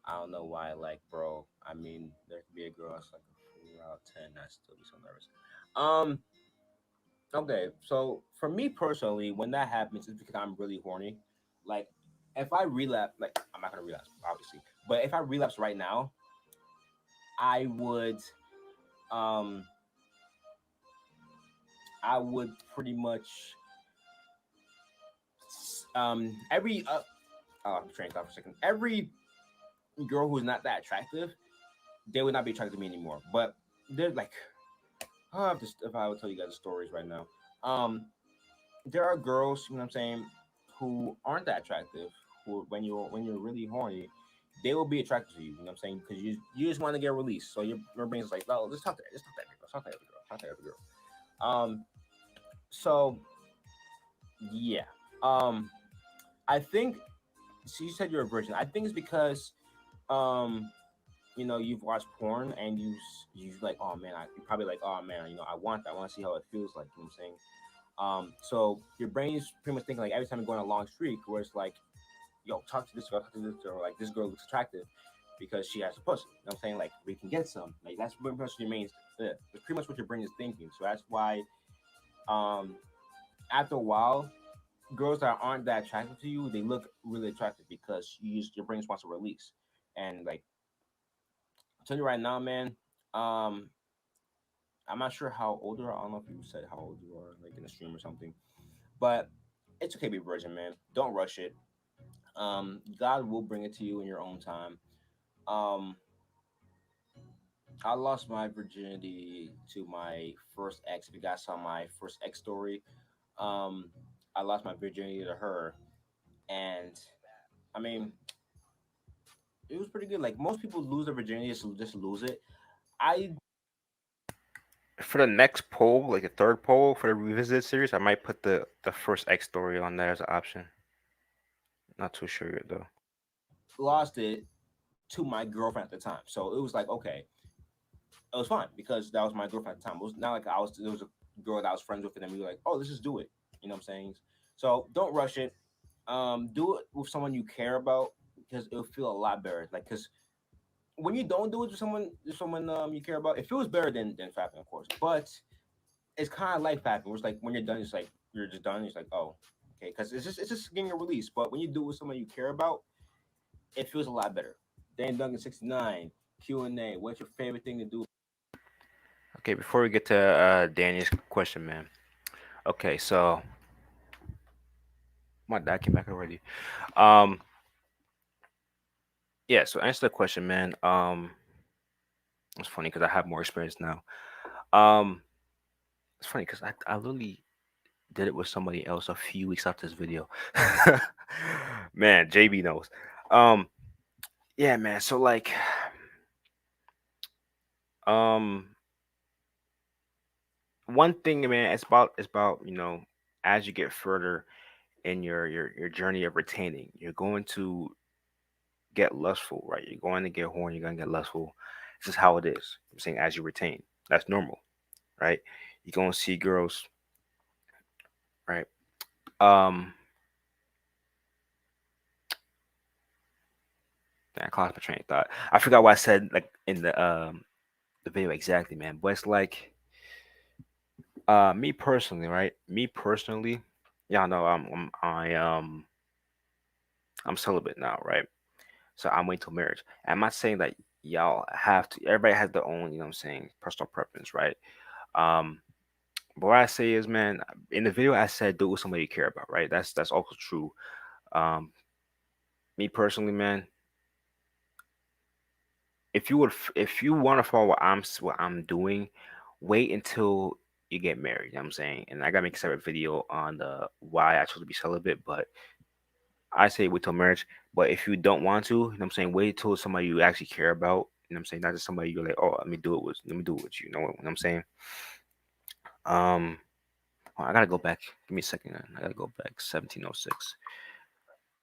I don't know why. Like, bro, I mean, there could be a girl that's like a 4 out of 10. I still be so nervous. Um. Okay, so for me personally, when that happens, it's because I'm really horny. Like, if I relapse, like I'm not gonna relapse, obviously, but if I relapse right now, I would, um, I would pretty much, every oh, I'm trained off for a second. Every girl who's not that attractive, they would not be attracted to me anymore. But they're like, oh, if I would tell you guys the stories right now, um, there are girls, you know what I'm saying, who aren't that attractive. Who, when you're really horny, they will be attracted to you. You know what I'm saying? Because you just want to get released. So your brain's like, oh, let's talk to that. Let's talk to that girl. Let's talk to that girl. Talk to that girl. So yeah. Um, I think. So you said you're a virgin. I think it's because um you've watched porn and you like, oh man, you're probably like, oh man, I want that. I want to see how it feels like. You know what I'm saying? So your brain is pretty much thinking like every time you go on a long streak where it's like, yo, talk to this girl, like this girl looks attractive because she has a pussy. You know what I'm saying? Like we can get some. Like that's pretty much your main. That's pretty much what your brain is thinking. So that's why, um, after a while, girls that aren't that attractive to you, they look really attractive because your brain wants to release. And like, I'm telling you right now, man. Um, I'm not sure how old you are. I don't know if you said how old you are, like in the stream or something. But it's okay to be a virgin, man. Don't rush it. God will bring it to you in your own time. Um, I lost my virginity to my first ex. If you guys saw my first ex story, um, I lost my virginity to her, and I mean, it was pretty good. Like most people lose their virginity, just lose it. I For the next poll, like the third poll for the revisit series, I might put the first X story on there as an option. Not too sure yet though. lost it to my girlfriend at the time, so it was like okay, it was fun because that was my girlfriend at the time. It was not like there was a girl that I was friends with, and then we were like, oh, let's just do it. You know what I'm saying? So don't rush it. Do it with someone you care about because it'll feel a lot better. Like, because when you don't do it with someone you care about, it feels better than fapping, of course. But it's kind of like fapping, where it's like when you're done, it's like you're just done. It's like, oh, okay, because it's just getting a release. But when you do it with someone you care about, it feels a lot better. Dan Duncan 69 Q&A. What's your favorite thing to do? Okay, before we get to Danny's question, man. Okay, so my dad came back already. Um, yeah. So answer the question, man. It's funny because I have more experience now. Um, it's funny because I literally did it with somebody else a few weeks after this video. Man, JB knows. Um, yeah, man. So like, um, one thing, man, it's about as you get further in your journey of retaining, you're going to get lustful, right? You're going to get horny, you're gonna get lustful. This is how it is. I'm saying as you retain. That's normal, right? You're gonna see girls, right? Um I lost my train of thought. I forgot what I said like in the video exactly, man. But it's like me personally, right? Me personally, y'all know I'm celibate now, right? So I'm waiting till marriage. I'm not saying that y'all have to. Everybody has their own, I'm saying, personal preference, right? Um, but what I say is, man, in the video I said do it with somebody you care about, right? That's also true. Um, Me personally, man, if you want to follow what I'm doing, wait until you get married. You know what I'm saying, and I gotta make a separate video on the why I chose to be celibate, but I say wait till marriage. But if you don't want to, you know what I'm saying, wait till somebody you actually care about. You know what I'm saying? Not just somebody you're like, oh, let me do it with you. You know what I'm saying? Um, I gotta go back. Give me a second. I gotta go back. 1706.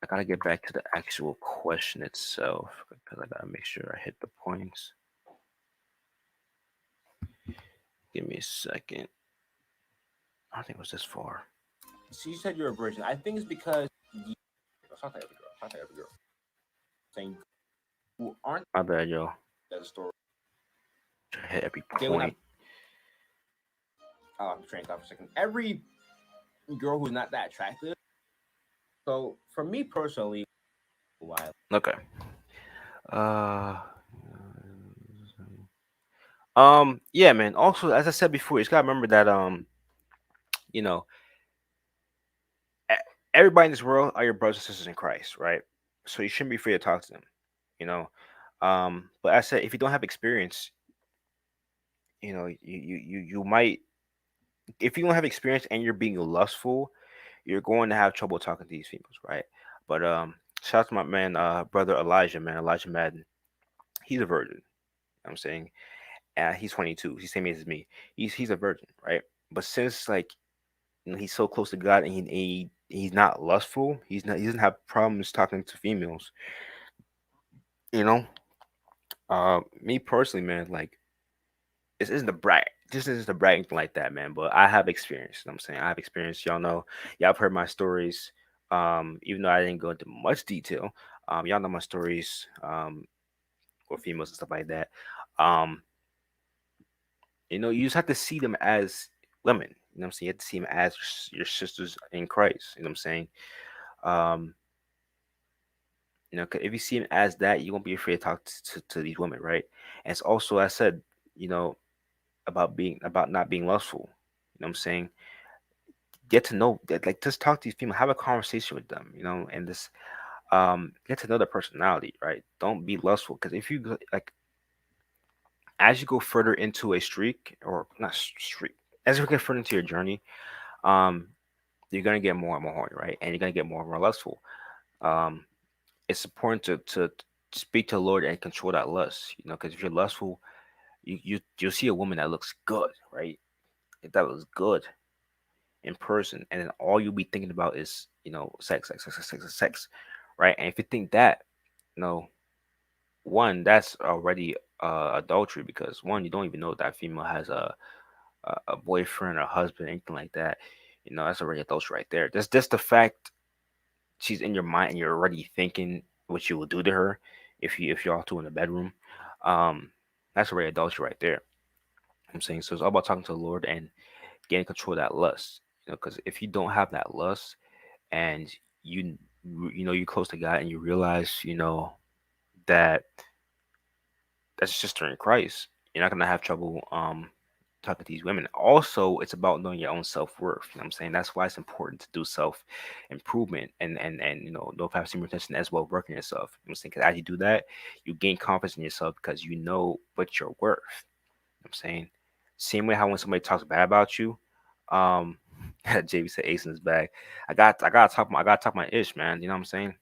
I gotta get back to the actual question itself because I gotta make sure I hit the points. Give me a second. I don't think it was this far. So you said you're a virgin. I think it's because it's not that every girl. It's not that every girl. Saying who aren't My bad, yo. that story. I hit every They will have. point. I'm trained off for a second. Every girl who's not that attractive. So for me personally, why? Okay. Uh, yeah, man. Also, as I said before, you just gotta remember that you know, e- everybody in this world are your brothers and sisters in Christ, right? So you shouldn't be afraid to talk to them, you know. But as I said, if you don't have experience, you might, if you don't have experience and you're being lustful, you're going to have trouble talking to these females, right? But shout out to my man, brother Elijah, man, Elijah Madden. He's a virgin. I'm saying, he's 22. He's the same age as me. He's a virgin, right? But since like he's so close to God and he's not lustful. He doesn't have problems talking to females. You know, me personally, man, like this isn't the brag. This isn't the bragging thing like that, man. But I have experience. You know what I'm saying, I have experience. Y'all know. Y'all have heard my stories. Even though I didn't go into much detail, y'all know my stories. With females and stuff like that. Um, you just have to see them as women. You know what I'm saying? You have to see them as your sisters in Christ. You know what I'm saying? Um, 'cause if you see him as that, you won't be afraid to talk to these women, right? And it's also, I said, you know, about not being lustful. You know what I'm saying? Get to know that, like, just talk to these people, have a conversation with them, and just get to know their personality, right? Don't be lustful, because if you like, as you go further into a streak, or not streak, as you get further into your journey, um, you're gonna get more and more horny, right? And you're gonna get more and more lustful. Um, it's important to speak to the Lord and control that lust. Because if you're lustful, you'll see a woman that looks good, right? That looks good in person, and then all you'll be thinking about is sex, sex, sex, sex, sex, sex, right? And if you think that, you know, one, that's already adultery, because one, you don't even know that female has a boyfriend or husband, anything like that. That's already adultery right there. Just the fact she's in your mind and you're already thinking what you will do to her if y'all two in the bedroom. Um, that's already adultery right there. I'm saying, so it's all about talking to the Lord and getting control of that lust. Because if you don't have that lust and you you're close to God and you realize that that's just in Christ, you're not gonna have trouble talking to these women. Also, it's about knowing your own self-worth. You know what I'm saying? That's why it's important to do self improvement and no fast retention as well, working yourself. You know what I'm saying? Because as you do that, you gain confidence in yourself because you know what you're worth. You know what I'm saying? Same way how when somebody talks bad about you, um JB said Ace in his bag. I gotta talk my ish, man. You know what I'm saying?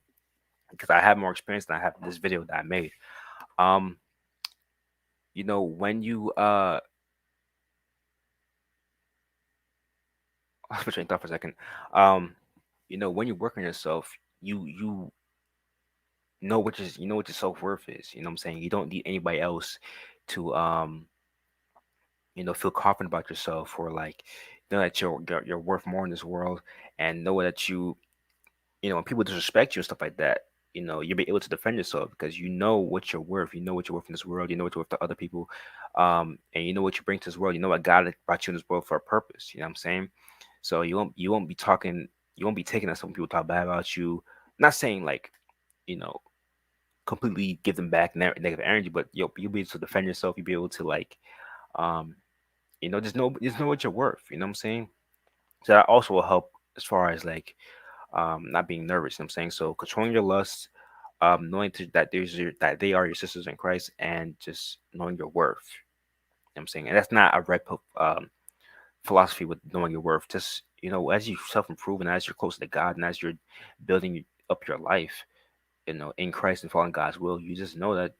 Because I have more experience than I have in this video that I made. Um, when you I'll put your thought for a second. Um, when you work on yourself, you know what your self worth is. You know what I'm saying? You don't need anybody else to feel confident about yourself, or like know that you're worth more in this world, and know that when people disrespect you and stuff like that, you'll be able to defend yourself because you know what you're worth. You know what you're worth in this world. You know what you're worth to other people, and you know what you bring to this world. You know what God brought you in this world for a purpose. You know what I'm saying? So you won't be talking. You won't be taking that some people talk bad about you. Not saying like you know completely give them back negative energy, but you'll be able to defend yourself. You'll be able to like um just know what you're worth. You know what I'm saying? So that also will help as far as like not being nervous. You know what I'm saying? So controlling your lust, knowing that they are your sisters in Christ, and just knowing your worth. You know what I'm saying? And that's not a red pill philosophy with knowing your worth. Just as you self improve and as you're closer to God and as you're building up your life, in Christ and following God's will, you just know that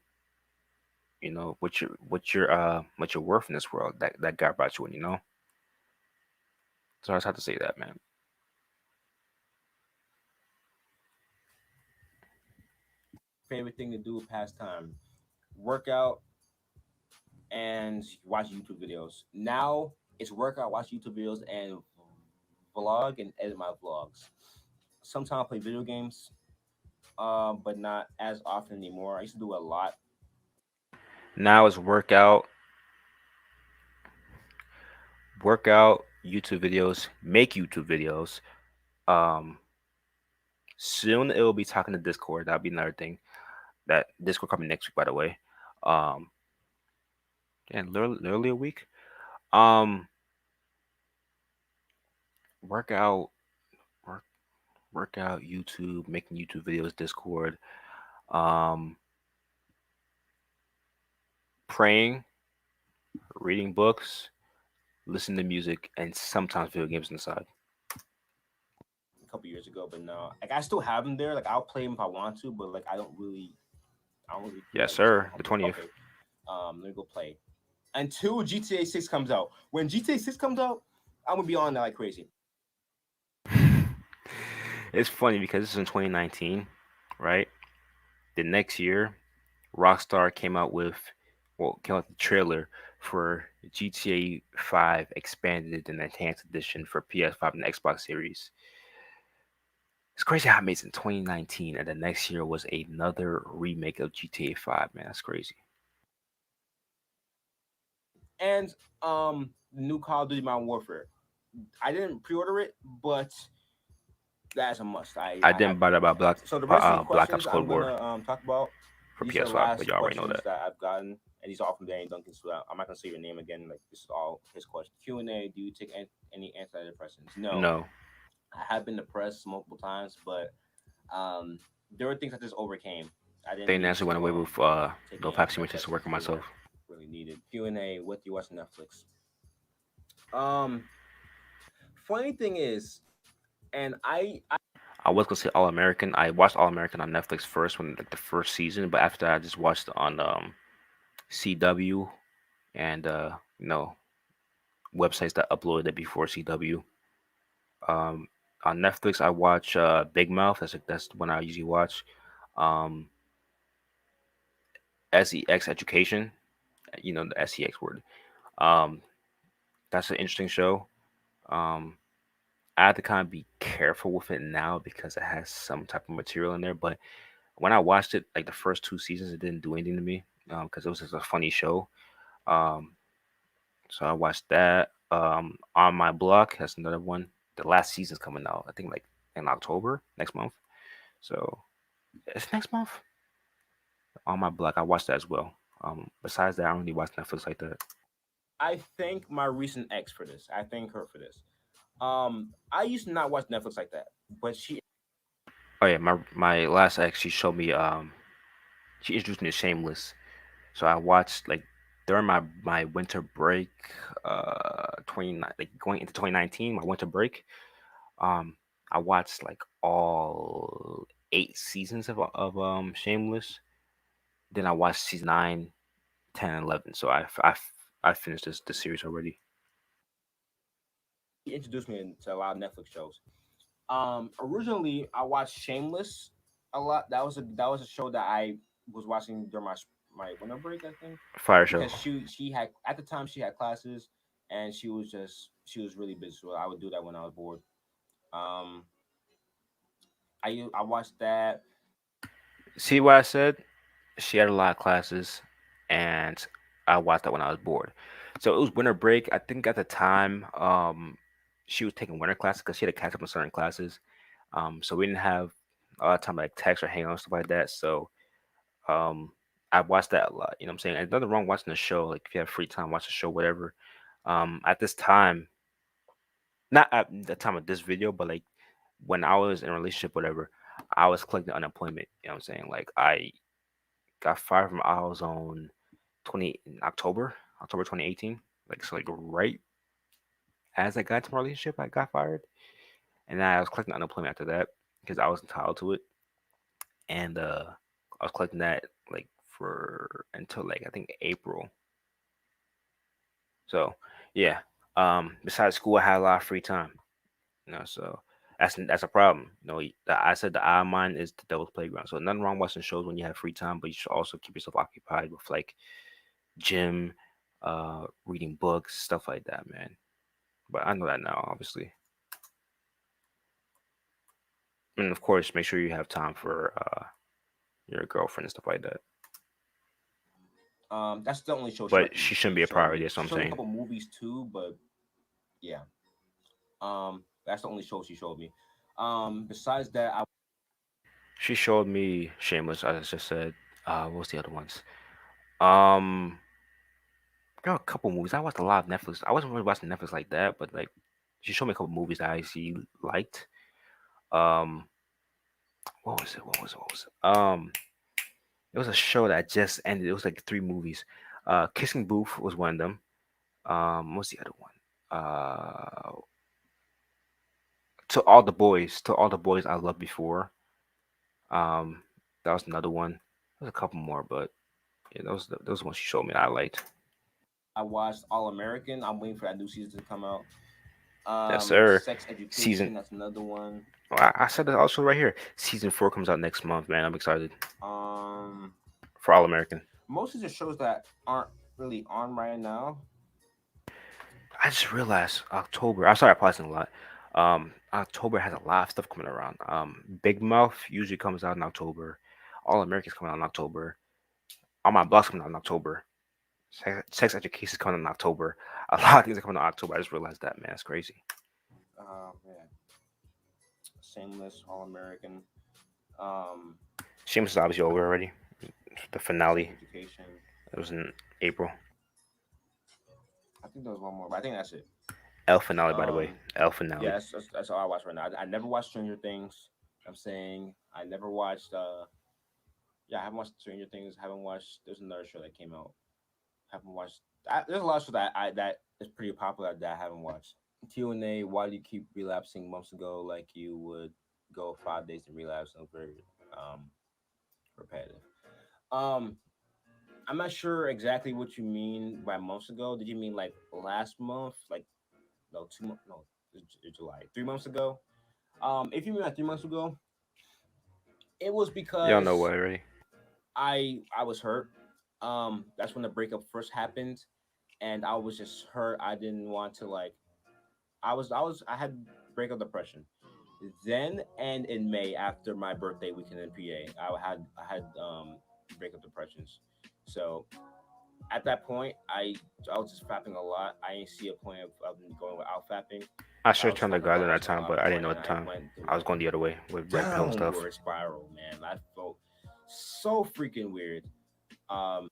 what your worth in this world that God brought you in. So I just have to say that, man. Favorite thing to do pastime: workout and watch YouTube videos. Now it's workout, watch YouTube videos, and vlog and edit my vlogs. Sometimes I play video games, but not as often anymore. I used to do a lot. Now it's workout, YouTube videos, make YouTube videos. Um, Soon it will be talking to Discord. That'll be another thing. That Discord coming next week, by the way. Um, and literally a week. Um, workout, work, workout, YouTube, making YouTube videos, Discord. Um, Praying, reading books, listening to music, and sometimes video games on the side. A couple years ago, but no, like I still have them there. Like I'll play them if I want to, but like I don't really feel Yes, like just sir. going home. The Like 20th. okay, let me go play until GTA 6 comes out. When GTA 6 comes out, I'm gonna be on that like crazy. It's funny because this is in 2019, right? The next year, Rockstar came out with the trailer for GTA 5 expanded and enhanced edition for PS5 and Xbox Series. It's crazy how it made it in 2019, and the next year was another remake of GTA 5. Man, that's crazy. And the new Call of Duty Modern Warfare. I didn't pre-order it, but that's a must. I I didn't have buy to that get about that. So the rest of the Black Ops questions Cold I'm War gonna talk about. for These are the PS5, but last you already know questions that. that I've gotten, and these are all from Danny Duncan. So I'm not gonna say your name again. Like this is all his question. Q&A. Do you take any antidepressants? No. No, I have been depressed multiple times, but um, there were things I just overcame. I didn't they need naturally went to away with take no any Pap simulation to work antidepressants. on They myself. weren't really needed. Q&A. What do you watch on Netflix? Um, funny thing is, and I I was gonna say All American. I watched All American on Netflix first when like the first season, but after that I just watched it on CW and websites that uploaded it before CW. Um, on Netflix I watch Big Mouth. That's the one I usually watch. Um, SEX Education. The SEX word. Um, that's an interesting show. Um, I have to kind of be careful with it now because it has some type of material in there. But when I watched it, like the first two seasons, it didn't do anything to me because it was just a funny show. Um, so I watched that. On My Block, that's another one. The last season's coming out, I think, like in October next month. So it's next month. On My Block, I watched that as well. Besides that, I don't really watch Netflix like that. I thank my recent ex for this. I thank her for this. I used to not watch Netflix like that, but Oh yeah, my last ex, she showed me. She introduced me to Shameless. So I watched like during my winter break, 29 like going into 2019, my winter break. Um, I watched like all 8 seasons of Shameless. Then I watched season 9, 10, and 11. So I finished the series already. she introduced me to a lot of Netflix shows. Originally I watched Shameless a lot. That was a show that I was watching during my winter break, I think, Fire show. because she had at the time she had classes and she was really busy. So I would do that when I was bored. Um, I watched that. See what I said? She had a lot of classes, and I watched that when I was bored. So it was winter break. I think at the time, she was taking winter classes because she had to catch up on certain classes. So we didn't have a lot of time to like text or hang out and stuff like that. So um, I watched that a lot. You know what I'm saying? And nothing wrong watching the show. Like if you have free time, watch the show, whatever. At this time, not at the time of this video, but like when I was in a relationship, whatever, I was collecting unemployment. You know what I'm saying? Like I got fired from AutoZone 20 in October 2018. Like so, like right as I got into my relationship, I got fired, and then I was collecting unemployment after that because I was entitled to it. and I was collecting that like for until like I think April. So yeah. Besides school, I had a lot of free time. So that's a problem. I said the eye mind is the devil's playground. So nothing wrong watching shows when you have free time, but you should also keep yourself occupied with like gym, reading books, stuff like that, man. But I know that now, obviously. And of course, make sure you have time for your girlfriend and stuff like that. That's the only show But she shouldn't she be a showed priority. me. That's what She I'm showed me a saying. couple movies too, but yeah. That's the only show she showed me. Besides that, I She showed me Shameless, as I just said. What was the other ones? Um, there are a couple movies. I watched a lot of Netflix. I wasn't really watching Netflix like that, but like she showed me a couple movies that I actually liked. Um, what was it? It was a show that just ended. It was like three movies. Kissing Booth was one of them. What's the other one? To all the boys I loved before. Um, that was another one. There's a couple more, but yeah, those ones she showed me that I liked. watched All American. I'm waiting for that new season to come out. Yes, sir. Sex Season. Education. That's another one. Oh, I said that also right here. Season 4 comes out next month, man. I'm excited Um, for All American. Most of the shows that aren't really on right now. I just realized October. I'm sorry, I'm pausing a lot. October has a lot of stuff coming around. Big Mouth usually comes out in October. All Americans coming out in October. All My Blocks coming out in October. Sex Education is coming out in October. A lot of things are coming out in October. I just realized that, man. It's crazy. Yeah, Shameless, All American. Um, Shameless is obviously over already. The Sex finale. Education. It was in April. I think there was one more, but I think that's it. L finale, by the way. Um, L yeah, finale. that's all I watch right now. I never watched Stranger Things. I'm saying I never watched. Yeah, I haven't watched Stranger Things. Haven't watched. There's another show that came out. Haven't watched. There's a lot of shows that is pretty popular that I haven't watched. Q&A. Why do you keep relapsing months ago like you would go 5 days to relapse? And very um repetitive. Um, I'm not sure exactly what you mean by months ago. Did you mean like last month? Like no 2 months? No, it's July. 3 months ago. If you mean like 3 months ago, it was Y'all know because what already. I was hurt. That's when the breakup first happened, and I was just hurt. I didn't want to like. I had breakup depression. Then and in May after my birthday weekend in PA, I had breakup depressions. So at that point, I was just fapping a lot. I didn't see a point of going without fapping. I I should have was turned to fapping a God lot. at I that was having a time, lot but of I didn't fun, know at and the I time. went through I was like going the other way a with red pill and stuff. downward spiral, man. I felt so freaking weird. Um,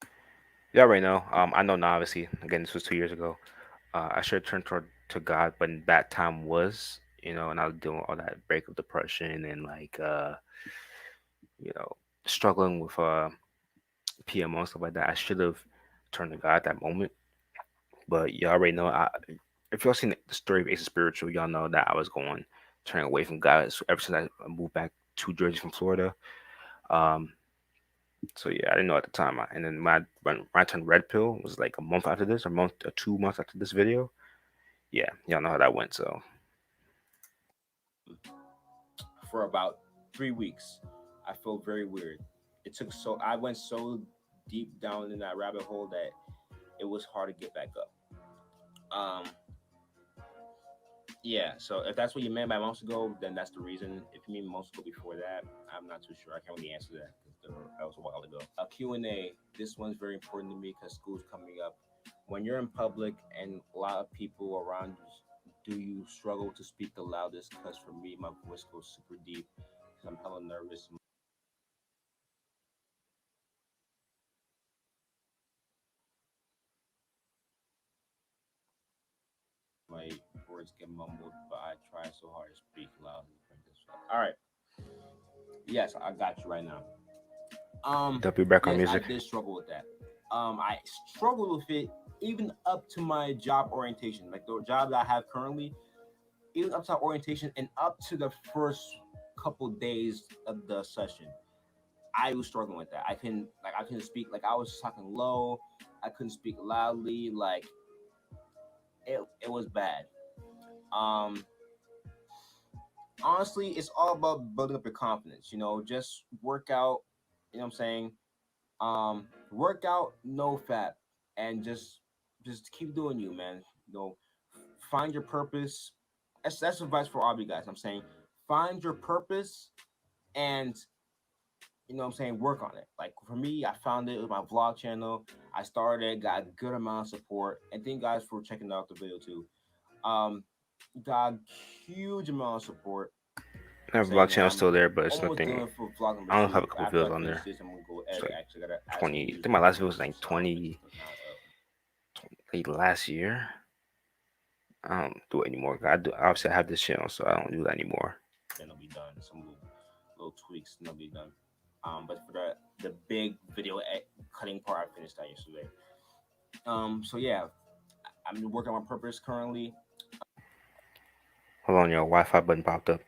Yeah, right now. I know now. Obviously, again, this was 2 years ago. I should have turned toward to God, but that time was, and I was doing all that breakup depression and like, you know, struggling with PMO and stuff like that. I should have turned to God at that moment. But you already know. If y'all seen the story of Ace Spiritual, y'all know that I was going turning away from God ever since I moved back to Jersey from Florida. Um, so yeah, I didn't know at the time. And then when I turned red pill was like a month after this, or month or 2 months after this video. Yeah, y'all know how that went. So for about 3 weeks, I felt very weird. I went so deep down in that rabbit hole that it was hard to get back up. Um, yeah, so if that's what you meant by months ago, then that's the reason. If you mean months ago before that, I'm not too sure. I can't really answer that because that was a while ago. Q&A, this one's very important to me because school's coming up. When you're in public and a lot of people around you, do you struggle to speak the loudest? Because for me, my voice goes super deep because I'm hella nervous. My words get mumbled, but I try so hard to speak loud. All right. Yes, I got you right now. W background Yes, I music. did struggle with that. I struggled with it even up to my job orientation, like the job that I have currently, even up to orientation and up to the first couple days of the session. I was struggling with that. I couldn't speak, like I was talking low. I couldn't speak loudly. Like it was bad. Um, Honestly, it's all about building up your confidence. Just work out. You know what I'm saying? Work out, no fap, and just keep doing you, man. Find your purpose. That's advice for all of you guys. I'm saying, find your purpose and what I'm saying, work on it. Like for me, I found it with my vlog channel. I started, got a good amount of support, and thank you guys for checking out the video too. Um, got huge amount of support. My I'm vlog saying, and channel's I'm still there, but it's almost nothing. done for vlog number I don't have two. a couple After videos I on finish there. this, I'm gonna go It's edit. like Actually, gotta add some 20. I music think my and last video was stuff. like So I'm gonna 20, put that up. like last year. I don't do it anymore. I do obviously I have this channel, so I don't do that anymore. Then it'll be done. Some little tweaks, and it'll be done. But for the big video cutting part, I finished that yesterday. So yeah, I'm working on my purpose currently. Hold on, your Wi-Fi button popped up.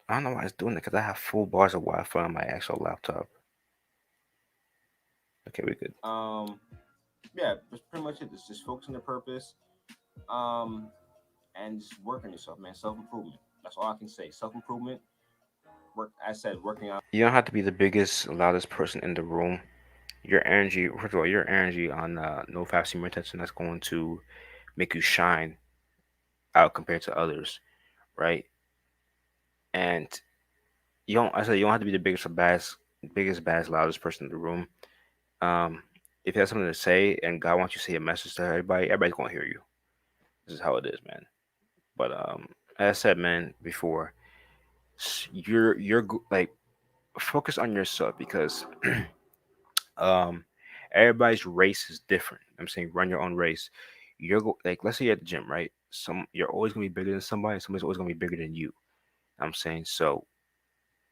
I don't know why it's doing it because I have full bars of Wi-Fi on my actual laptop. Okay, we good. Um, yeah, that's pretty much it. Just focus on the purpose. Um, and just work on yourself, man. Self improvement. That's all I can say. Self improvement. Work. I said working on. You don't have to be the biggest, loudest person in the room. Your energy, first of all, your energy on NoFap Senior Attention, that's going to make you shine out compared to others, right? And I said you don't have to be the biggest, baddest, loudest person in the room. Um, if you have something to say and God wants you to say a message to everybody, everybody's gonna hear you. This is how it is, man. But as I said, man, before, like focus on yourself because um everybody's race is different. I'm saying run your own race. Like let's say you're at the gym, right? You're always gonna be bigger than somebody. Somebody's always gonna be bigger than you. I'm saying so.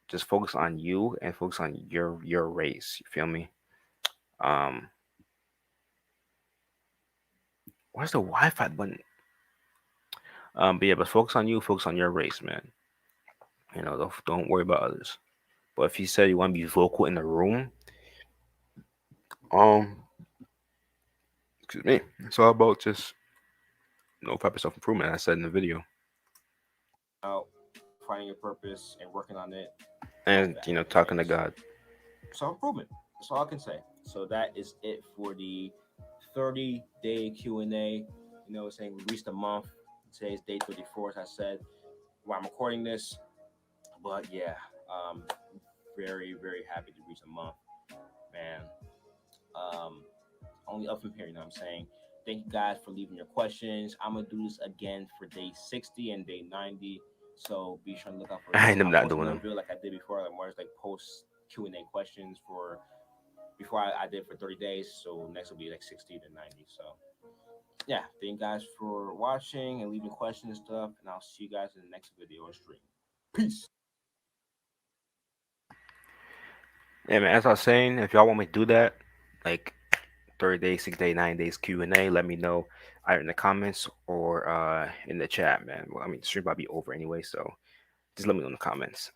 Just focus on you and focus on your race. You feel me? Um, where's the Wi-Fi button? But yeah, but focus on you. Focus on your race, man. Don't worry about others. But if you said you want to be vocal in the room, um, excuse me, it's all about just no type of self improvement. I said in the video, Out, finding your purpose and working on it. No and fap. talking to God. Self improvement. That's all I can say. So that is it for the 30-day Q&A. Saying we reached a month. Today's day 34, as I said, while I'm recording this. But yeah, very, very happy to reach a month, man. Um, Only up from here, you know what I'm saying? Thank you guys for leaving your questions. I'm gonna do this again for day 60 and day 90. So be sure to look out for I those. end up I'll not post doing another them. video like I did before, like more like post Q&A questions for before I did for 30 days. So next will be like 60 to 90. So yeah, thank you guys for watching and leaving questions and stuff. And I'll see you guys in the next video or stream. Peace. Yeah, man. As I was saying, if y'all want me to do that, like 30 days, 6 day, 9 days Q&A, let me know either in the comments or in the chat, man. Well, I mean, the stream might be over anyway, so just let me know in the comments.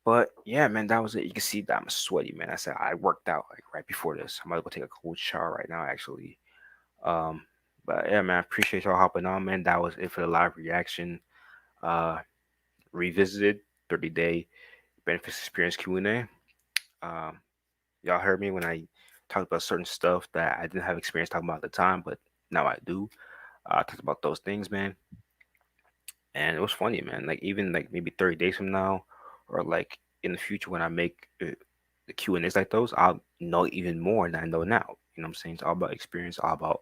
But yeah, man, that was it. You can see that I'm sweaty, man. I said I worked out like right before this. I'm about to go take a cold shower right now, actually. Um, but yeah, man, I appreciate y'all hopping on, man. That was it for the live reaction. Uh, Revisited 30-day benefits experience Q&A. Um, y'all heard me when I talked about certain stuff that I didn't have experience talking about at the time, but now I do. I talked about those things, man, and it was funny, man. Like even like maybe 30 days from now, or like in the future when I make the Q&As like those, I'll know even more than I know now. You know what I'm saying? It's all about experience, all about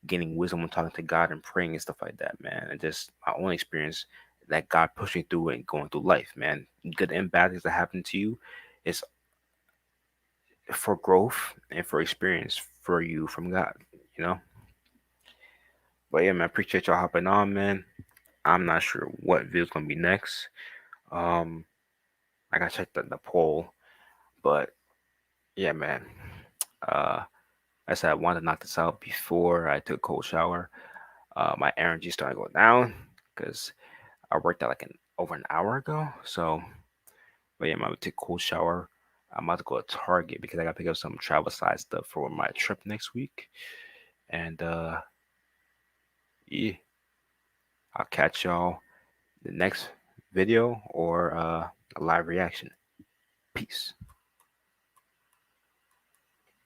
gaining wisdom when talking to God and praying and stuff like that, man. And just my own experience that God pushed me through and going through life, man. Good and bad things that happen to you is for growth and for experience for you from God, you know? But yeah, man, appreciate y'all hopping on, man. I'm not sure what video's gonna be next. Um, I gotta check the poll, but yeah, man. Uh, I said I wanted to knock this out before I took a cold shower. My energy started going down because I worked out like over an hour ago. So, but yeah, I'm about to take a cool shower. I'm about to go to Target because I gotta pick up some travel size stuff for my trip next week. And yeah, I'll catch y'all the next video or a live reaction. Peace.